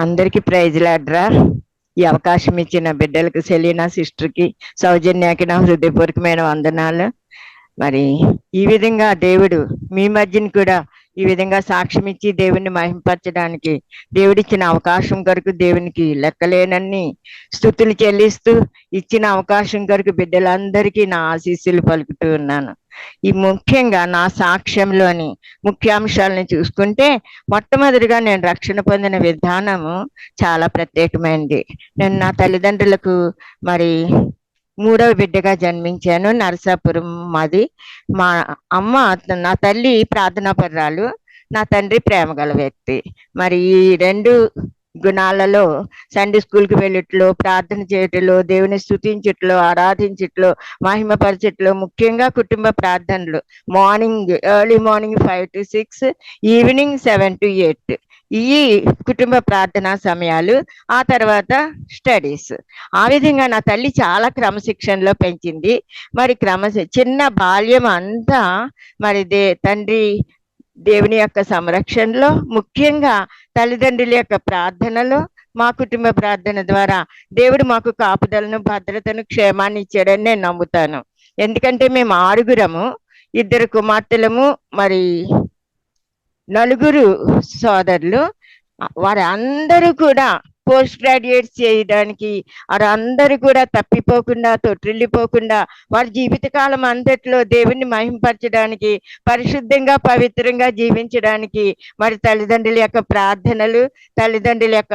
అందరికి ప్రైజ్ లాడ్రా. ఈ అవకాశం ఇచ్చిన బిడ్డలకు, సెలీనా సిస్టర్కి, సౌజన్యకి నా హృదయపూర్వకమైన వందనాలు. మరి ఈ విధంగా దేవుడు మీ మధ్యని కూడా ఈ విధంగా సాక్ష్యం ఇచ్చి దేవుణ్ణి మహింపరచడానికి దేవుడిచ్చిన అవకాశం కొరకు దేవునికి లెక్కలేనన్ని స్తుతులు చెల్లిస్తూ, ఇచ్చిన అవకాశం కొరకు బిడ్డలందరికీ నా ఆశీస్సులు పలుకుతూ ఉన్నాను. ఈ ముఖ్యంగా నా సాక్ష్యంలోని ముఖ్యాంశాలను చూసుకుంటే, మొట్టమొదటిగా నేను రక్షణ పొందిన విధానము చాలా ప్రత్యేకమైనది. నేను నా తల్లిదండ్రులకు మరి మూడవ బిడ్డగా జన్మించాను. నరసాపురం మాది. మా అమ్మ, నా తల్లి ప్రార్థనాపరురాలు, నా తండ్రి ప్రేమగల వ్యక్తి. మరి ఈ రెండు గుణాలలో సండే స్కూల్కి వెళ్ళిట్లో, ప్రార్థన చేయటంలో, దేవుని స్తుతించట్లో, ఆరాధించట్లో, మహిమపరచట్లో, ముఖ్యంగా కుటుంబ ప్రార్థనలు early morning 5 to 6, evening 7 to 8 ఈ కుటుంబ ప్రార్థనా సమయాలు. ఆ తర్వాత స్టడీస్. ఆ విధంగా నా తల్లి చాలా క్రమశిక్షణలో పెంచింది. మరి చిన్న బాల్యం అంతా మరి తండ్రి దేవుని యొక్క సంరక్షణలో, ముఖ్యంగా తల్లిదండ్రుల యొక్క ప్రార్థనలో, మా కుటుంబ ప్రార్థన ద్వారా దేవుడు మాకు కాపుదలను, భద్రతను, క్షేమాన్ని ఇచ్చాడని నేను నమ్ముతాను. ఎందుకంటే మేము 6 2 కుమార్తెలము, మరి 4 సోదరులు. వారి అందరూ కూడా పోస్ట్ గ్రాడ్యుయేట్స్ చేయడానికి, వారందరూ కూడా తప్పిపోకుండా, తొట్టిల్లిపోకుండా, వారి జీవితకాలం అంతట్లో దేవుణ్ణి మహింపరచడానికి, పరిశుద్ధంగా పవిత్రంగా జీవించడానికి మరి తల్లిదండ్రుల యొక్క ప్రార్థనలు, తల్లిదండ్రుల యొక్క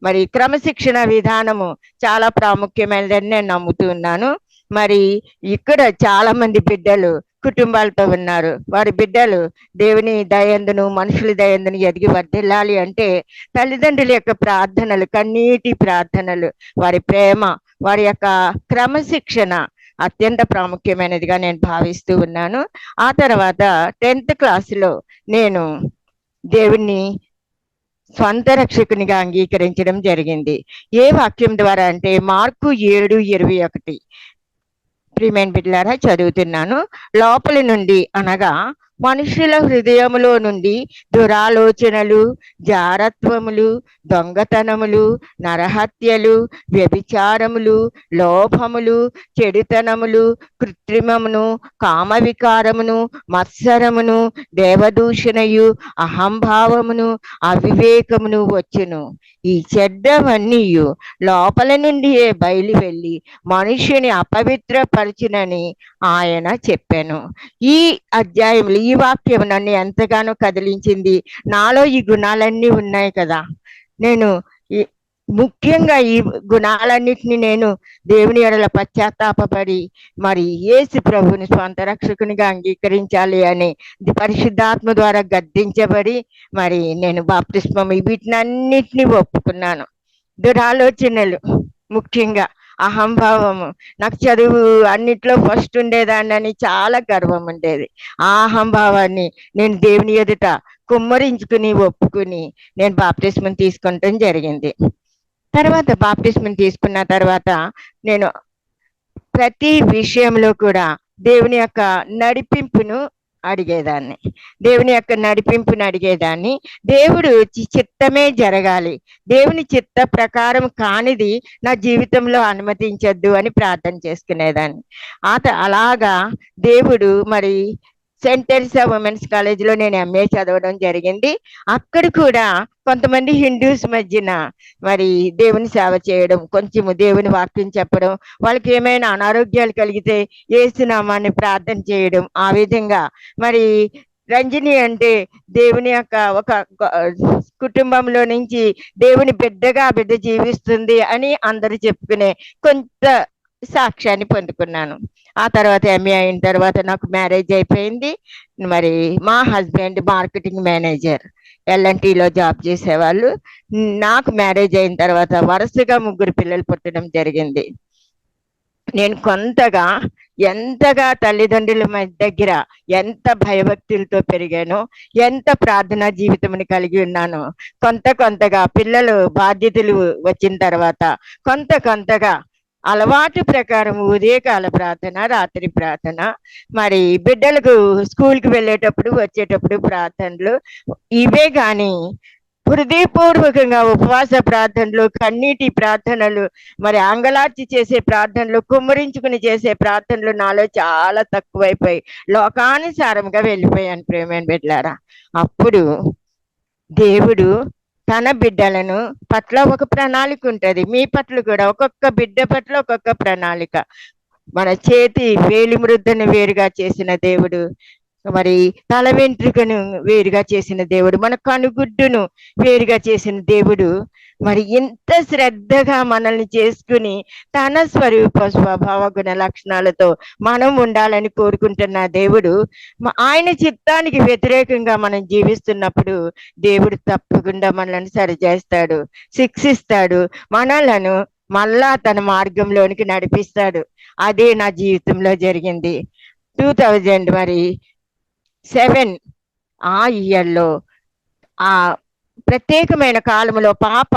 మరి క్రమశిక్షణ విధానము చాలా ప్రాముఖ్యమైనదని నేను నమ్ముతున్నాను. మరి ఇక్కడ చాలా మంది బిడ్డలు కుటుంబాలతో ఉన్నారు. వారి బిడ్డలు దేవుని దయందును, మనుషుల దయందును ఎదిగి వర్ధిల్లాలి అంటే తల్లిదండ్రుల యొక్క ప్రార్థనలు, కన్నీటి ప్రార్థనలు, వారి ప్రేమ, వారి యొక్క క్రమశిక్షణ అత్యంత ప్రాముఖ్యమైనదిగా నేను భావిస్తూ ఉన్నాను. ఆ తర్వాత 10th క్లాసులో నేను దేవుణ్ణి స్వంత రక్షకునిగా అంగీకరించడం జరిగింది. ఏ వాక్యం ద్వారా అంటే మార్కు 7:21. ప్రియమైన బిడ్డలారా, చదువుతున్నాను. లోపలి నుండి అనగా మనుషుల హృదయములో నుండి దురాలోచనలు, జారత్వములు, దొంగతనములు, నరహత్యలు, వ్యభిచారములు, లోభములు, చెడుతనములు, కృత్రిమమును, కామవికారమును, మత్సరమును, దేవదూషణయు, అహంభావమును, అవివేకమును వచ్చును. ఈ చెడ్డవన్నీయు లోపల నుండియే బయలు వెళ్ళి మనుష్యుని అపవిత్రపరచునని ఆయన చెప్పాను. ఈ అధ్యాయంలో ఈ వాక్యం నన్ను ఎంతగానో కదిలించింది. నాలో ఈ గుణాలన్నీ ఉన్నాయి కదా. నేను ముఖ్యంగా ఈ గుణాలన్నిటిని నేను దేవుని ఎడల పశ్చాత్తాపడి మరి యేసు ప్రభుని స్వంత రక్షకునిగా అంగీకరించాలి అని పరిశుద్ధాత్మ ద్వారా గద్దించబడి మరి నేను బాప్తిస్మం వీటినన్నిటిని ఒప్పుకున్నాను. దురాలోచనలు, ముఖ్యంగా అహంభావము. నాకు చదువు అన్నిట్లో ఫస్ట్ ఉండేదాన్ని చాలా గర్వం ఉండేది. ఆ అహంభావాన్ని నేను దేవుని ఎదుట కుమ్మరించుకుని ఒప్పుకుని నేను బాప్తిస్మం తీసుకుంటాం జరిగింది. తర్వాత బాప్తిస్మం తీసుకున్న తర్వాత నేను ప్రతి విషయంలో కూడా దేవుని యొక్క నడిపింపును అడిగేదాన్ని. దేవుడు చిత్తమే జరగాలి, దేవుని చిత్త ప్రకారం కానిది నా జీవితంలో అనుమతించద్దు అని ప్రార్థన చేసుకునేదాన్ని. అలాగా దేవుడు మరి సెయింట్ తెరెసా ఉమెన్స్ కాలేజీలో నేను MA చదవడం జరిగింది. అక్కడ కూడా కొంతమంది హిందూస్ మధ్యన మరి దేవుని సేవ చేయడం, కొంచెము దేవుని వాక్యం చెప్పడం, వాళ్ళకి ఏమైనా అనారోగ్యాలు కలిగితే యేసునామాన్ని ప్రార్థన చేయడం. ఆ విధంగా మరి రంజని అంటే దేవుని యొక్క ఒక కుటుంబంలో నుంచి దేవుని బిడ్డగా బిడ్డ జీవిస్తుంది అని అందరూ చెప్పుకునే కొంత సాక్ష్యాన్ని పొందుకున్నాను. ఆ తర్వాత MA అయిన తర్వాత నాకు మ్యారేజ్ అయిపోయింది. మరి మా హస్బెండ్ మార్కెటింగ్ మేనేజర్, L&Tలో జాబ్ చేసేవాళ్ళు. నాకు మ్యారేజ్ అయిన తర్వాత వరుసగా 3 పిల్లలు పుట్టడం జరిగింది. నేను ఎంతగా తల్లిదండ్రుల దగ్గర ఎంత భయభక్తులతో పెరిగానో, ఎంత ప్రార్థనా జీవితంని కలిగి ఉన్నానో, కొంతగా పిల్లలు బాధ్యతలు వచ్చిన తర్వాత కొంతగా అలవాటు ప్రకారం ఉదయకాల ప్రార్థన, రాత్రి ప్రార్థన, మరి బిడ్డలకు స్కూల్కి వెళ్ళేటప్పుడు వచ్చేటప్పుడు ప్రార్థనలు, ఇవే కానీ హృదయపూర్వకంగా ఉపవాస ప్రార్థనలు, కన్నీటి ప్రార్థనలు, మరి అంగలార్చి చేసే ప్రార్థనలు, కుమ్మరించుకుని చేసే ప్రార్థనలు నాలో చాలా తక్కువైపోయి లోకానుసారంగా వెళ్ళిపోయాను ప్రేమైన బిడ్డలారా. అప్పుడు దేవుడు తన బిడ్డలను పట్ల ఒక ప్రణాళిక ఉంటుంది. మీ పట్ల కూడా ఒక్కొక్క బిడ్డ పట్ల ఒక్కొక్క ప్రణాళిక. మన చేతి వేలి ముద్రను వేరుగా చేసిన దేవుడు, మరి తల వెంట్రుకను వేరుగా చేసిన దేవుడు, మన కనుగుడ్డును వేరుగా చేసిన దేవుడు, మరి ఇంత శ్రద్ధగా మనల్ని చేసుకుని తన స్వరూప స్వభావ గుణ లక్షణాలతో మనం ఉండాలని కోరుకుంటున్న దేవుడు, ఆయన చిత్తానికి వ్యతిరేకంగా మనం జీవిస్తున్నప్పుడు దేవుడు తప్పకుండా మనల్ని సరిచేస్తాడు, శిక్షిస్తాడు, మనలను మళ్ళా తన మార్గంలోనికి నడిపిస్తాడు. అదే నా జీవితంలో జరిగింది. 2007 ఆ ఇయర్లో, ఆ ప్రత్యేకమైన కాలంలో పాప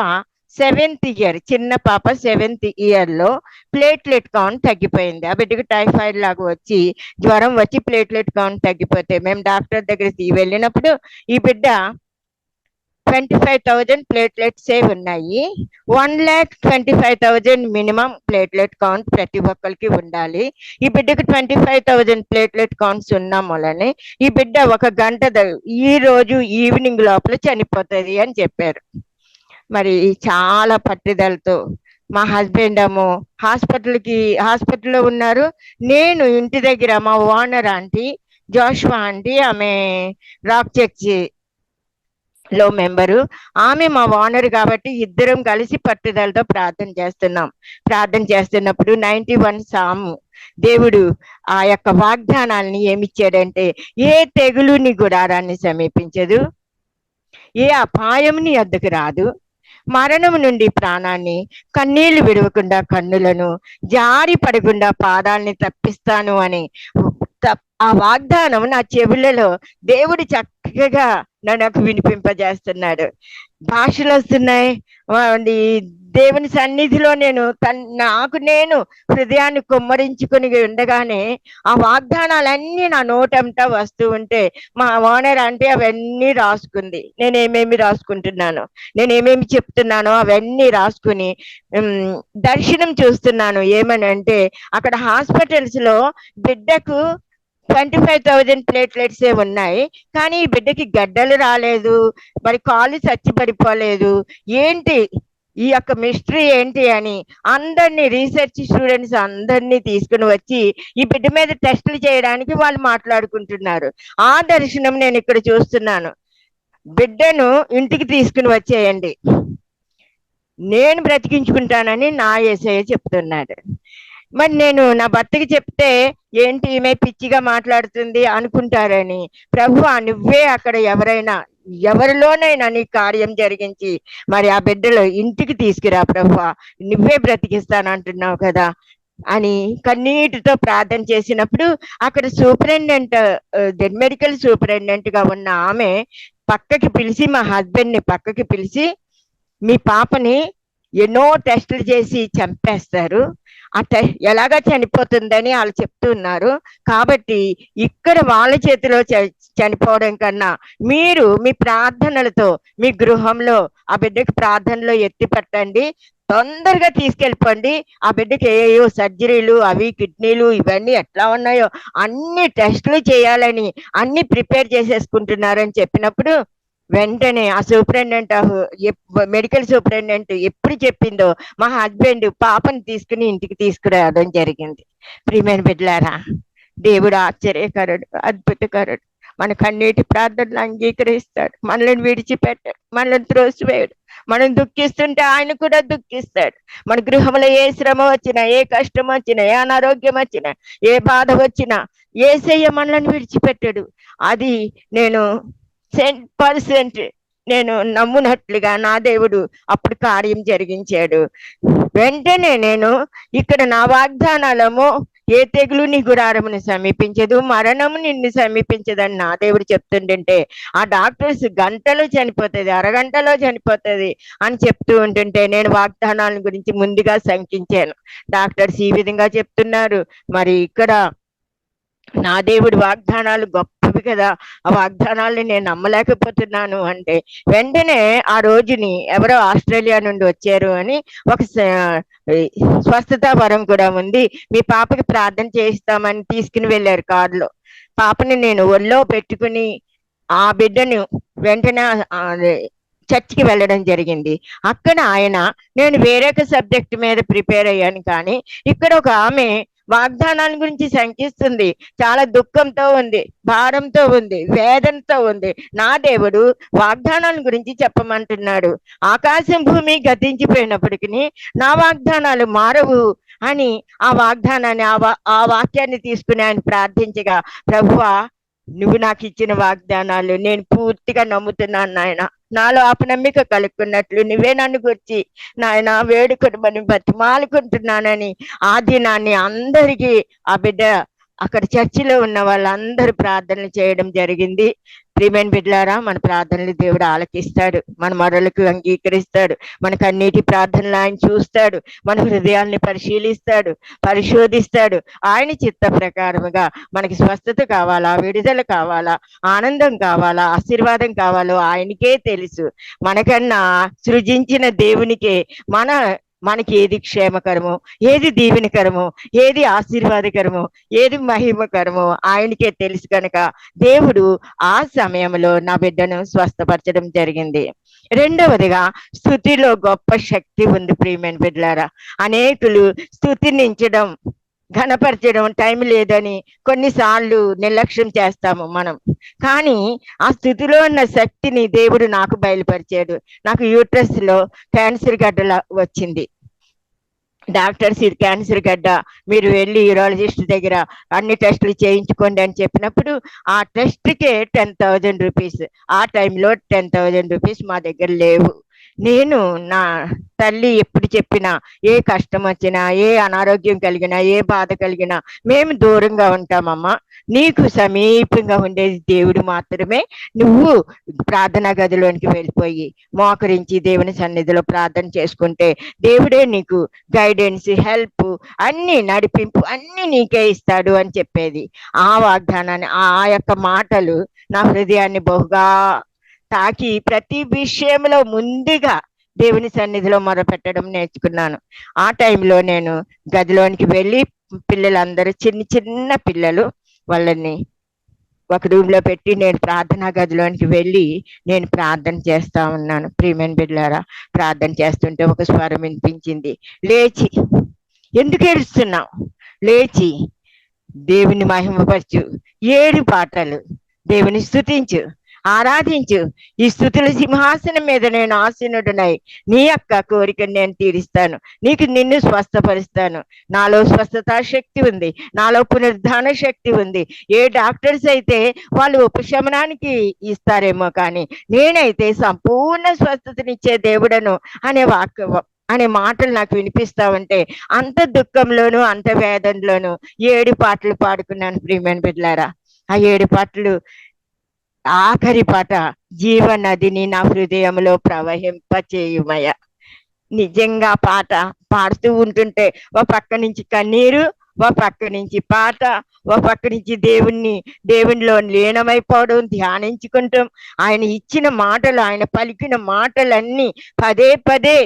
7th ఇయర్, చిన్న పాప 7th ఇయర్లో ప్లేట్లెట్ కౌంట్ తగ్గిపోయింది. ఆ బిడ్డకి టైఫాయిడ్ లాగా వచ్చి జ్వరం వచ్చి ప్లేట్లెట్ కౌంట్ తగ్గిపోతే మేము డాక్టర్ దగ్గరికి వెళ్ళినప్పుడు ఈ బిడ్డ 25,000 ప్లేట్లెట్సే ఉన్నాయి. 1,25,000 మినిమం ప్లేట్లెట్ కౌంట్ ప్రతి ఒక్కరికి ఉండాలి. ఈ బిడ్డకు 25,000 ప్లేట్లెట్ కౌంట్స్ ఉన్నాం వలనే ఈ బిడ్డ 1 గంట ఈ రోజు ఈవినింగ్ లోపల చనిపోతుంది అని చెప్పారు. మరి చాలా పట్టుదలతో మా హస్బెండ్ ఏమో హాస్పిటల్లో ఉన్నారు. నేను ఇంటి దగ్గర మా ఓనర్ ఆంటీ జోష్వా ఆంటీ, ఆమె రాక్ చర్చి లో మెంబరు, ఆమె మా ఓనర్ కాబట్టి ఇద్దరం కలిసి పట్టుదలతో ప్రార్థన చేస్తున్నప్పుడు 91 సాము దేవుడు ఆ యొక్క వాగ్దానాన్ని ఏమిచ్చాడంటే, ఏ తెగులు నీ గుడారాన్ని సమీపించదు, ఏ అపాయం నీ వద్దకు రాదు, మరణము నుండి ప్రాణాన్ని, కన్నీళ్లు విడవకుండా కన్నులను, జారి పడకుండా పాదాలని తప్పిస్తాను అని ఆ వాగ్దానం నా చెవులలో దేవుడు చక్కగా నాకు వినిపింపజేస్తున్నాడు. భాషలు వస్తున్నాయి. దేవుని సన్నిధిలో నేను హృదయాన్ని కుమ్మరించుకుని ఉండగానే ఆ వాగ్దానాలన్నీ నా నోటంతా వస్తూ ఉంటే మా ఓనర్ అంటే అవన్నీ రాసుకుంది. నేనేమేమి రాసుకుంటున్నాను, నేనేమేమి చెప్తున్నానో అవన్నీ రాసుకుని దర్శనం చూస్తున్నాను. ఏమని అంటే, అక్కడ హాస్పిటల్స్ లో బిడ్డకు 25,000 ప్లేట్లెట్సే ఉన్నాయి, కానీ ఈ బిడ్డకి గడ్డలు రాలేదు, మరి కాలు చచ్చి పడిపోలేదు. ఏంటి ఈ యొక్క మిస్టరీ ఏంటి అని అందరినీ, రీసెర్చ్ స్టూడెంట్స్ అందరినీ తీసుకుని వచ్చి ఈ బిడ్డ మీద టెస్టులు చేయడానికి వాళ్ళు మాట్లాడుకుంటున్నారు. ఆ దర్శనం నేను ఇక్కడ చూస్తున్నాను. బిడ్డను ఇంటికి తీసుకుని వచ్చేయండి, నేను బ్రతికించుకుంటానని నా యేసయ్య చెప్తున్నాడు. మరి నేను నా భర్తకి చెప్తే ఏంటి ఈమె పిచ్చిగా మాట్లాడుతుంది అనుకుంటారని, ప్రభువా నువ్వే అక్కడ ఎవరిలోనైనా నీ కార్యం జరిగించి మరి ఆ బిడ్డలో ఇంటికి తీసుకురా ప్రభువా, నువ్వే బ్రతికిస్తానంటున్నావు కదా అని కన్నీటితో ప్రార్థన చేసినప్పుడు అక్కడ సూపరింటెండెంట్, మెడికల్ సూపరింటెండెంట్ గా ఉన్న ఆమె పక్కకి పిలిచి, మా హస్బెండ్ ని పక్కకి పిలిచి, మీ పాపని ఎన్నో టెస్టులు చేసి చంపేస్తారు, ఎలాగా చనిపోతుందని వాళ్ళు చెప్తున్నారు, కాబట్టి ఇక్కడ వాళ్ళ చేతిలో చనిపోవడం కన్నా మీరు మీ ప్రార్థనలతో మీ గృహంలో ఆ బిడ్డకి ప్రార్థనలో ఎత్తి పట్టండి, తొందరగా తీసుకెళ్ళిపోండి. ఆ బిడ్డకి ఏయో సర్జరీలు, అవి కిడ్నీలు ఇవన్నీ ఎట్లా ఉన్నాయో అన్ని టెస్టులు చేయాలని అన్ని ప్రిపేర్ చేసేసుకుంటున్నారని చెప్పినప్పుడు వెంటనే ఆ సూపరింటెండెంట్ మెడికల్ సూపరింటెండెంట్ ఎప్పుడు చెప్పిందో మా హస్బెండ్ పాపని తీసుకుని ఇంటికి తీసుకురావడం జరిగింది. ప్రియమైన బిడ్డలారా, దేవుడు ఆశ్చర్యకరుడు, అద్భుతకరుడు. మన కన్నీటి ప్రార్థనలు అంగీకరిస్తాడు, మనల్ని విడిచిపెట్టాడు, మనల్ని త్రోసివేయడు. మనం దుఃఖిస్తుంటే ఆయన కూడా దుఃఖిస్తాడు. మన గృహంలో ఏ శ్రమ వచ్చినా, ఏ కష్టం వచ్చినా, ఏ అనారోగ్యం వచ్చినా, ఏ బాధ వచ్చినా యేసయ్య మనల్ని విడిచిపెట్టాడు. అది నేను 100% నేను నమ్మునట్లుగా నా దేవుడు అప్పుడు కార్యం జరిగించాడు. వెంటనే నేను ఇక్కడ నా వాగ్దానాలము, ఏ తెగులు నీ గుడారమును సమీపించదు, మరణము నిన్ను సమీపించదని నా దేవుడు చెప్తుంటుంటే, ఆ డాక్టర్స్ గంటలో చనిపోతుంది, అరగంటలో చనిపోతుంది అని చెప్తూ ఉంటుంటే నేను వాగ్దానాల గురించి ముందుగా శంకించాను. డాక్టర్స్ ఈ విధంగా చెప్తున్నారు, మరి ఇక్కడ నా దేవుడు వాగ్దానాలు గొప్పవిగా కదా, ఆ వాగ్దానాల్ని నేను నమ్మలేకపోతున్నాను అంటే, వెంటనే ఆ రోజుని ఎవరో ఆస్ట్రేలియా నుండి వచ్చారు అని ఒక ఈ స్వస్థత వరం కూడా ఉంది, మీ పాపకి ప్రార్థన చేయిస్తామని తీసుకుని వెళ్ళారు కారులో. పాపని నేను ఒళ్ళో పెట్టుకుని ఆ బిడ్డను వెంటనే చర్చికి వెళ్ళడం జరిగింది. అక్కడ ఆయన, నేను వేరొక సబ్జెక్ట్ మీద ప్రిపేర్ అయ్యాను, కానీ ఇక్కడ ఒక ఆమె వాగ్దానాల గురించి శంకిస్తుంది, చాలా దుఃఖంతో ఉంది, భారంతో ఉంది, వేదనతో ఉంది. నా దేవుడు వాగ్దానాల గురించి చెప్పమంటున్నాడు. ఆకాశం భూమి గతించిపోయినప్పటికీ నా వాగ్దానాలు మారవు అని ఆ వాగ్దానాన్ని ఆ వాక్యాన్ని తీసుకుని ఆయన ప్రార్థించగా, ప్రభువా నువ్వు నాకు ఇచ్చిన వాగ్దానాలు నేను పూర్తిగా నమ్ముతున్నాను నాయన, నాలో అపనమ్మిక కలుక్కున్నట్లు నువ్వే నన్ను గుర్చి నాయన వేడుకొని బతిమాలుకుంటున్నానని ఆ దినాన్ని అందరికీ ఆ బిడ్డ అక్కడ చర్చిలో ఉన్న వాళ్ళందరూ ప్రార్థనలు చేయడం జరిగింది. ప్రియమైన బిడ్డలారా, మన ప్రార్థనలు దేవుడు ఆలకిస్తాడు, మన మొరలకు అంగీకరిస్తాడు, మనకు అన్నిటి ప్రార్థనలు ఆయన చూస్తాడు, మన హృదయాల్ని పరిశోధిస్తాడు. ఆయన చిత్త ప్రకారముగా మనకి స్వస్థత కావాలా, విడుదల కావాలా, ఆనందం కావాలా, ఆశీర్వాదం కావాలో ఆయనకే తెలుసు. మనకన్నా సృజించిన దేవునికే మనకి ఏది క్షేమకరమో, ఏది దీవెనకరమో, ఏది ఆశీర్వాదకరమో, ఏది మహిమకరమో ఆయనకే తెలుసు కనుక దేవుడు ఆ సమయంలో నా బిడ్డను స్వస్థపరచడం జరిగింది. రెండవదిగా, స్తుతిలో గొప్ప శక్తి ఉంది ప్రియమైన బిడ్డలారా. అనేకులు స్తుతించడం, ఘనపరచడం టైం లేదని కొన్నిసార్లు నిర్లక్ష్యం చేస్తాము మనం. కానీ ఆ స్థితిలో ఉన్న శక్తిని దేవుడు నాకు బయలుపరిచాడు. నాకు యూట్రస్ లో క్యాన్సర్ గడ్డల వచ్చింది. డాక్టర్స్ ఇది క్యాన్సర్ గడ్డ, మీరు వెళ్ళి యూరాలజిస్ట్ దగ్గర అన్ని టెస్టులు చేయించుకోండి అని చెప్పినప్పుడు ఆ టెస్ట్కే 10,000 రూపీస్. ఆ టైంలో 10,000 రూపీస్ మా దగ్గర లేవు. నేను నా తల్లి ఎప్పుడు చెప్పినా, ఏ కష్టం వచ్చినా, ఏ అనారోగ్యం కలిగినా, ఏ బాధ కలిగినా మేము దూరంగా ఉంటామమ్మా, నీకు సమీపంగా ఉండేది దేవుడు మాత్రమే. నువ్వు ప్రార్థనా గదిలోనికి వెళ్ళిపోయి మోకరించి దేవుని సన్నిధిలో ప్రార్థన చేసుకుంటే దేవుడే నీకు గైడెన్స్, హెల్ప్, అన్ని నడిపింపు అన్ని నీకే ఇస్తాడు అని చెప్పేది. ఆ వాగ్దానాన్ని, ఆ యొక్క మాటలు నా హృదయాన్ని బహుగా తాకి ప్రతి విషయంలో ముందుగా దేవుని సన్నిధిలో మొరపెట్టడం నేర్చుకున్నాను. ఆ టైంలో నేను గదిలోనికి వెళ్ళి పిల్లలందరూ చిన్న పిల్లలు, వాళ్ళని ఒక రూమ్ లో పెట్టి నేను ప్రార్థనా గదిలోనికి వెళ్ళి నేను ప్రార్థన చేస్తా ఉన్నాను. ప్రియమైన బిడ్డలారా, ప్రార్థన చేస్తుంటే ఒక స్వరం వినిపించింది, లేచి, ఎందుకు ఏడుస్తున్నావు, లేచి దేవుని మహిమపరచు, 7 పాటలు దేవుని స్తుతించు, ఆరాధించు, ఈ స్తుతుల సింహాసనం మీద నేను ఆసీనుడనై నీ యొక్క కోరికను నేను తీరుస్తాను, నిన్ను స్వస్థపరుస్తాను. నాలో స్వస్థత శక్తి ఉంది, నాలో పునరుద్ధాన శక్తి ఉంది. ఏ డాక్టర్స్ అయితే వాళ్ళు ఉపశమనానికి ఇస్తారేమో, కానీ నేనైతే సంపూర్ణ స్వస్థతనిచ్చే దేవుడను అనే మాటలు నాకు వినిపిస్తా ఉంటే అంత దుఃఖంలోను అంత వేదనలోను 7 పాటలు పాడుకున్నాను ప్రియమైన బిడ్డలారా. ఆ 7 పాటలు ఆఖరి పాట, జీవనదిని నా హృదయంలో ప్రవహింప చేయుమయ. నిజంగా పాట పాడుతూ ఉంటుంటే ఓ పక్క నుంచి కన్నీరు, ఓ పక్క నుంచి పాట, ఓ పక్క నుంచి దేవునిలో లీనమైపోవడం, ధ్యానించుకుంటాం. ఆయన ఇచ్చిన మాటలు, ఆయన పలికిన మాటలన్నీ పదే పదే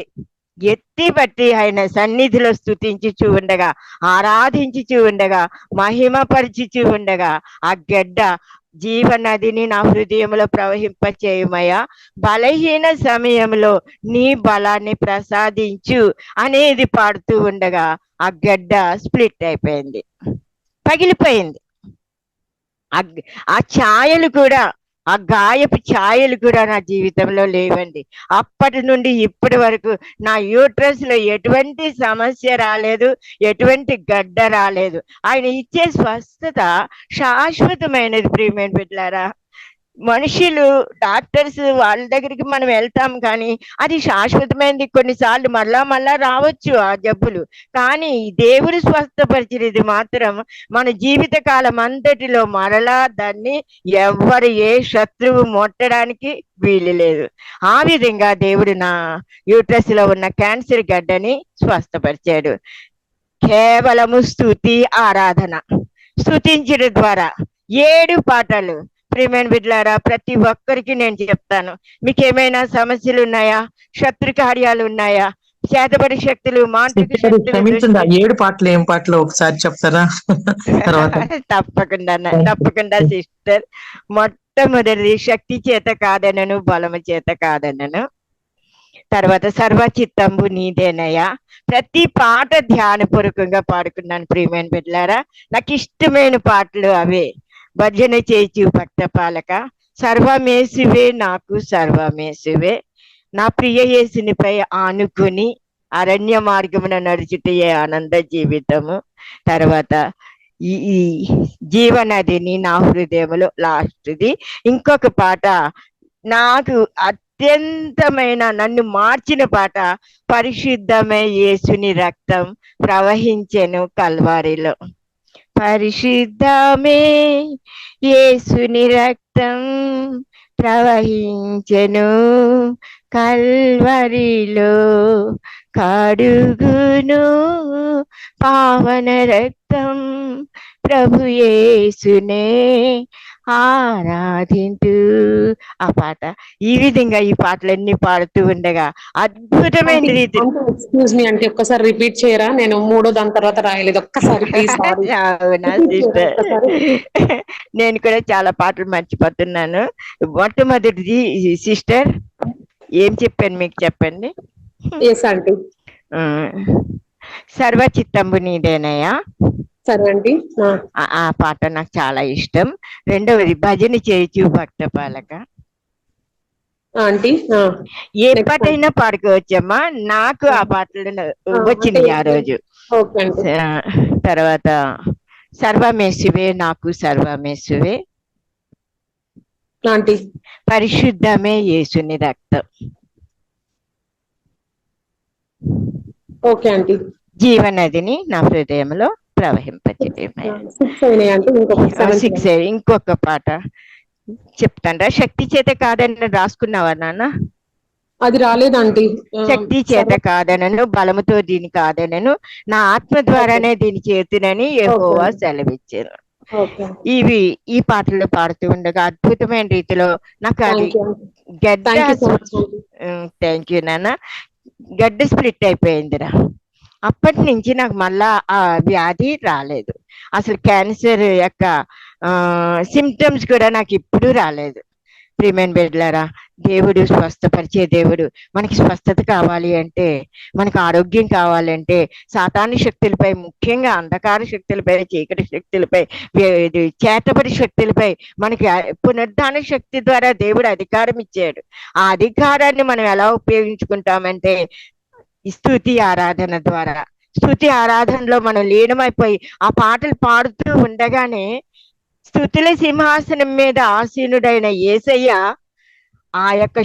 ఎత్తి బట్టి ఆయన సన్నిధిలో స్తుతించుచూ ఉండగా, ఆరాధించుచూ ఉండగా, మహిమపరిచుచూ ఉండగా ఆ గడ్డ జీవనదిని నా హృదయంలో ప్రవహింప చేయమయ్యా, బలహీన సమయంలో నీ బలాన్ని ప్రసాదించు అనేది పాడుతూ ఉండగా ఆ గడ్డ స్ప్లిట్ అయిపోయింది, పగిలిపోయింది. ఆ ఛాయలు కూడా, ఆ గాయపు ఛాయలు కూడా నా జీవితంలో లేవండి. అప్పటి నుండి ఇప్పటి వరకు నా యూట్రస్ లో ఎటువంటి సమస్య రాలేదు, ఎటువంటి గడ్డ రాలేదు. ఆయన ఇచ్చే స్వస్థత శాశ్వతమైనది ప్రియమైన బిడ్డలారా. మనుషులు, డాక్టర్స్ వాళ్ళ దగ్గరికి మనం వెళ్తాం, కానీ అది శాశ్వతమైనది. కొన్నిసార్లు మళ్ళా రావచ్చు ఆ జబ్బులు, కానీ దేవుడు స్వస్థపరిచినది మాత్రం మన జీవిత కాలం అంతటిలో మరలా దాన్ని ఏ శత్రువు ముట్టడానికి వీలు లేదు. ఆ విధంగా దేవుడు నా యూట్రస్ లో ఉన్న క్యాన్సర్ గడ్డని స్వస్థపరిచాడు. కేవలము స్తుతి, ఆరాధన, స్తుతించడం ద్వారా 7 పాటలు ప్రియమైన బిడ్డలారా, ప్రతి ఒక్కరికి నేను చెప్తాను, మీకు ఏమైనా సమస్యలు ఉన్నాయా, శత్రు కార్యాలు ఉన్నాయా, చేతబడి శక్తులు, మాంత్రిక శక్తులు, క్షమించండి, ఆ 7 పాటలు ఏం పాటలు ఒకసారి చెప్తారా? తర్వాత తప్పకుండా సిస్టర్. మొట్టమొదటిది శక్తి చేత కాదనను, బలము చేత కాదనను. తర్వాత సర్వచిత్తంబు నీదేనయ్యా. ప్రతి పాట ధ్యానపూర్వకంగా పాడుకున్నాను ప్రియమైన బిడ్డలారా. నాకు ఇష్టమైన పాటలు అవే. భజన చేచు భక్త పాలక, సర్వమేసువే నాకు సర్వమేసువే, నా ప్రియ యేసునిపై ఆనుకుని అరణ్య మార్గమున నడుచుటయే ఆనంద జీవితము. తర్వాత ఈ జీవనదిని నా హృదయములో, లాస్ట్ది ఇంకొక పాట నాకు అత్యంతమైన, నన్ను మార్చిన పాట, పరిశుద్ధమే యేసుని రక్తం ప్రవహించెను కల్వారిలో. పరిశుద్ధమే యేసుని రక్తం ప్రవహించెను కల్వరిలో, కాడుగును పావన రక్తం ప్రభు యేసునే ఆరాధింతు. ఆ పాట, ఈ విధంగా ఈ పాటలన్నీ పాడుతూ ఉండగా అద్భుతమైన రీతి. ఎక్స్క్యూజ్ మీ అంటే ఒక్కసారి రిపీట్ చేయరా? నేను మూడో దాని తర్వాత రాయలేదు, ఒక్కసారి ప్లీజ్. అవునా సిస్టర్, నేను కూడా చాలా పాటలు మర్చిపోతున్నాను. మొట్టమొదటిది సిస్టర్ ఏం చెప్పాను మీకు చెప్పండి. సర్వచిత్తంబు నీదేనయ్యా. సరే అండి, ఆ పాట నాకు చాలా ఇష్టం. రెండవది భజన చేయొచ్చు భక్త పాలక. ఆంటీ ఏ పాటైనా పాడుకోవచ్చమ్మా, నాకు ఆ పాటలు వచ్చినాయి ఆ రోజు. తర్వాత సర్వమేసువే నాకు సర్వమేసువే, పరిశుద్ధమే యేసుని రక్తం, ఓకే ఆంటీ, జీవనదిని నా హృదయంలో ప్రవహింపచేయ. ఇంకొక పాట చెప్తాండ్రా, శక్తి చేత కాదని రాసుకున్నావా నాన్న? అది రాలేదంటీ. శక్తి చేత కాదనను, బలముతో దీని కాదనను, నా ఆత్మ ద్వారానే దీని చేతునని యెహోవా సెలవిచ్చాను. ఈ పాటలు పాడుతూ ఉండగా అద్భుతమైన రీతిలో నాకు అది గడ్డ, థ్యాంక్ యూ నాన్న, గడ్డ స్ప్లిట్ అయిపోయిందిరా. అప్పటి నుంచి నాకు మళ్ళా ఆ వ్యాధి రాలేదు. అసలు క్యాన్సర్ యొక్క సిమ్టమ్స్ కూడా నాకు ఇప్పుడు రాలేదు. ప్రియమైన బిడ్డలారా, దేవుడు స్వస్థపరిచే దేవుడు. మనకి స్వస్థత కావాలి అంటే, మనకు ఆరోగ్యం కావాలంటే, సాతాను శక్తులపై, ముఖ్యంగా అంధకార శక్తులపై, చీకటి శక్తులపై, చేతబడి శక్తులపై మనకి పునరుద్ధాన శక్తి ద్వారా దేవుడు అధికారం ఇచ్చాడు. ఆ అధికారాన్ని మనం ఎలా ఉపయోగించుకుంటామంటే స్తుతి ఆరాధన ద్వారా. స్తుతి ఆరాధనలో మనం లీనమైపోయి ఆ పాటలు పాడుతూ ఉండగానే స్తుతుల సింహాసనం మీద ఆసీనుడైన యేసయ్య ఆ యొక్క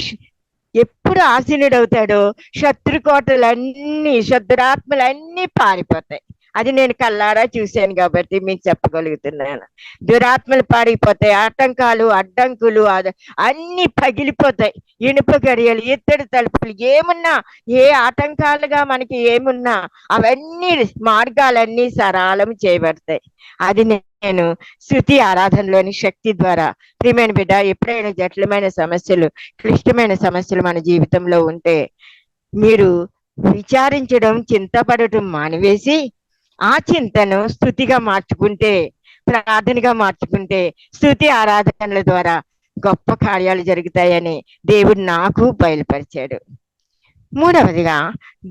ఎప్పుడు ఆసీనుడవుతాడో శత్రుకోటలన్నీ, శత్రురాత్మలన్నీ పారిపోతాయి. అది నేను కల్లారా చూశాను కాబట్టి మీకు చెప్పగలుగుతున్నాను. దురాత్మలు పారిపోతాయి, ఆటంకాలు, అడ్డంకులు అన్ని పగిలిపోతాయి. ఇనుప గడియలు, ఇత్తడి తలుపులు ఏమున్నా, ఏ ఆటంకాలుగా మనకి ఏమున్నా అవన్నీ, మార్గాలన్నీ సరళం చేయబడతాయి. అది నేను స్తుతి ఆరాధనలోని శక్తి ద్వారా. ప్రియమైన బిడ్డ, ఎప్పుడైనా జటిలమైన సమస్యలు, క్లిష్టమైన సమస్యలు మన జీవితంలో ఉంటే మీరు విచారించడం, చింతపడటం మానివేసి ఆ చింతను స్తుతిగా మార్చుకుంటే, ప్రార్థనగా మార్చుకుంటే, స్తుతి ఆరాధనల ద్వారా గొప్ప కార్యాలు జరుగుతాయని దేవుడు నాకు బయలుపరిచాడు. మూడవదిగా,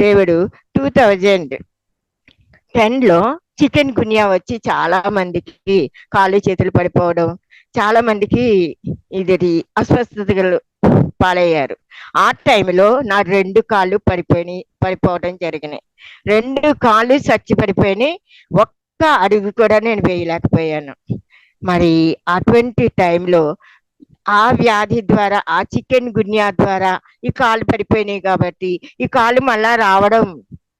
దేవుడు 2010లో చికెన్ గున్యా వచ్చి చాలా మందికి కాళ్ళు చేతులు పడిపోవడం, చాలా మందికి ఇది అస్వస్థతలు పాలయ్యారు. ఆ టైంలో నా 2 కాళ్ళు పడిపోవడం జరిగినాయి. 2 కాళ్ళు చచ్చి పడిపోయినాయి. ఒక్క అడుగు కూడా నేను వేయలేకపోయాను. మరి అటువంటి టైంలో ఆ వ్యాధి ద్వారా, ఆ చికెన్ గున్యా ద్వారా ఈ కాళ్ళు పడిపోయినాయి కాబట్టి ఈ కాళ్ళు మళ్ళా రావడం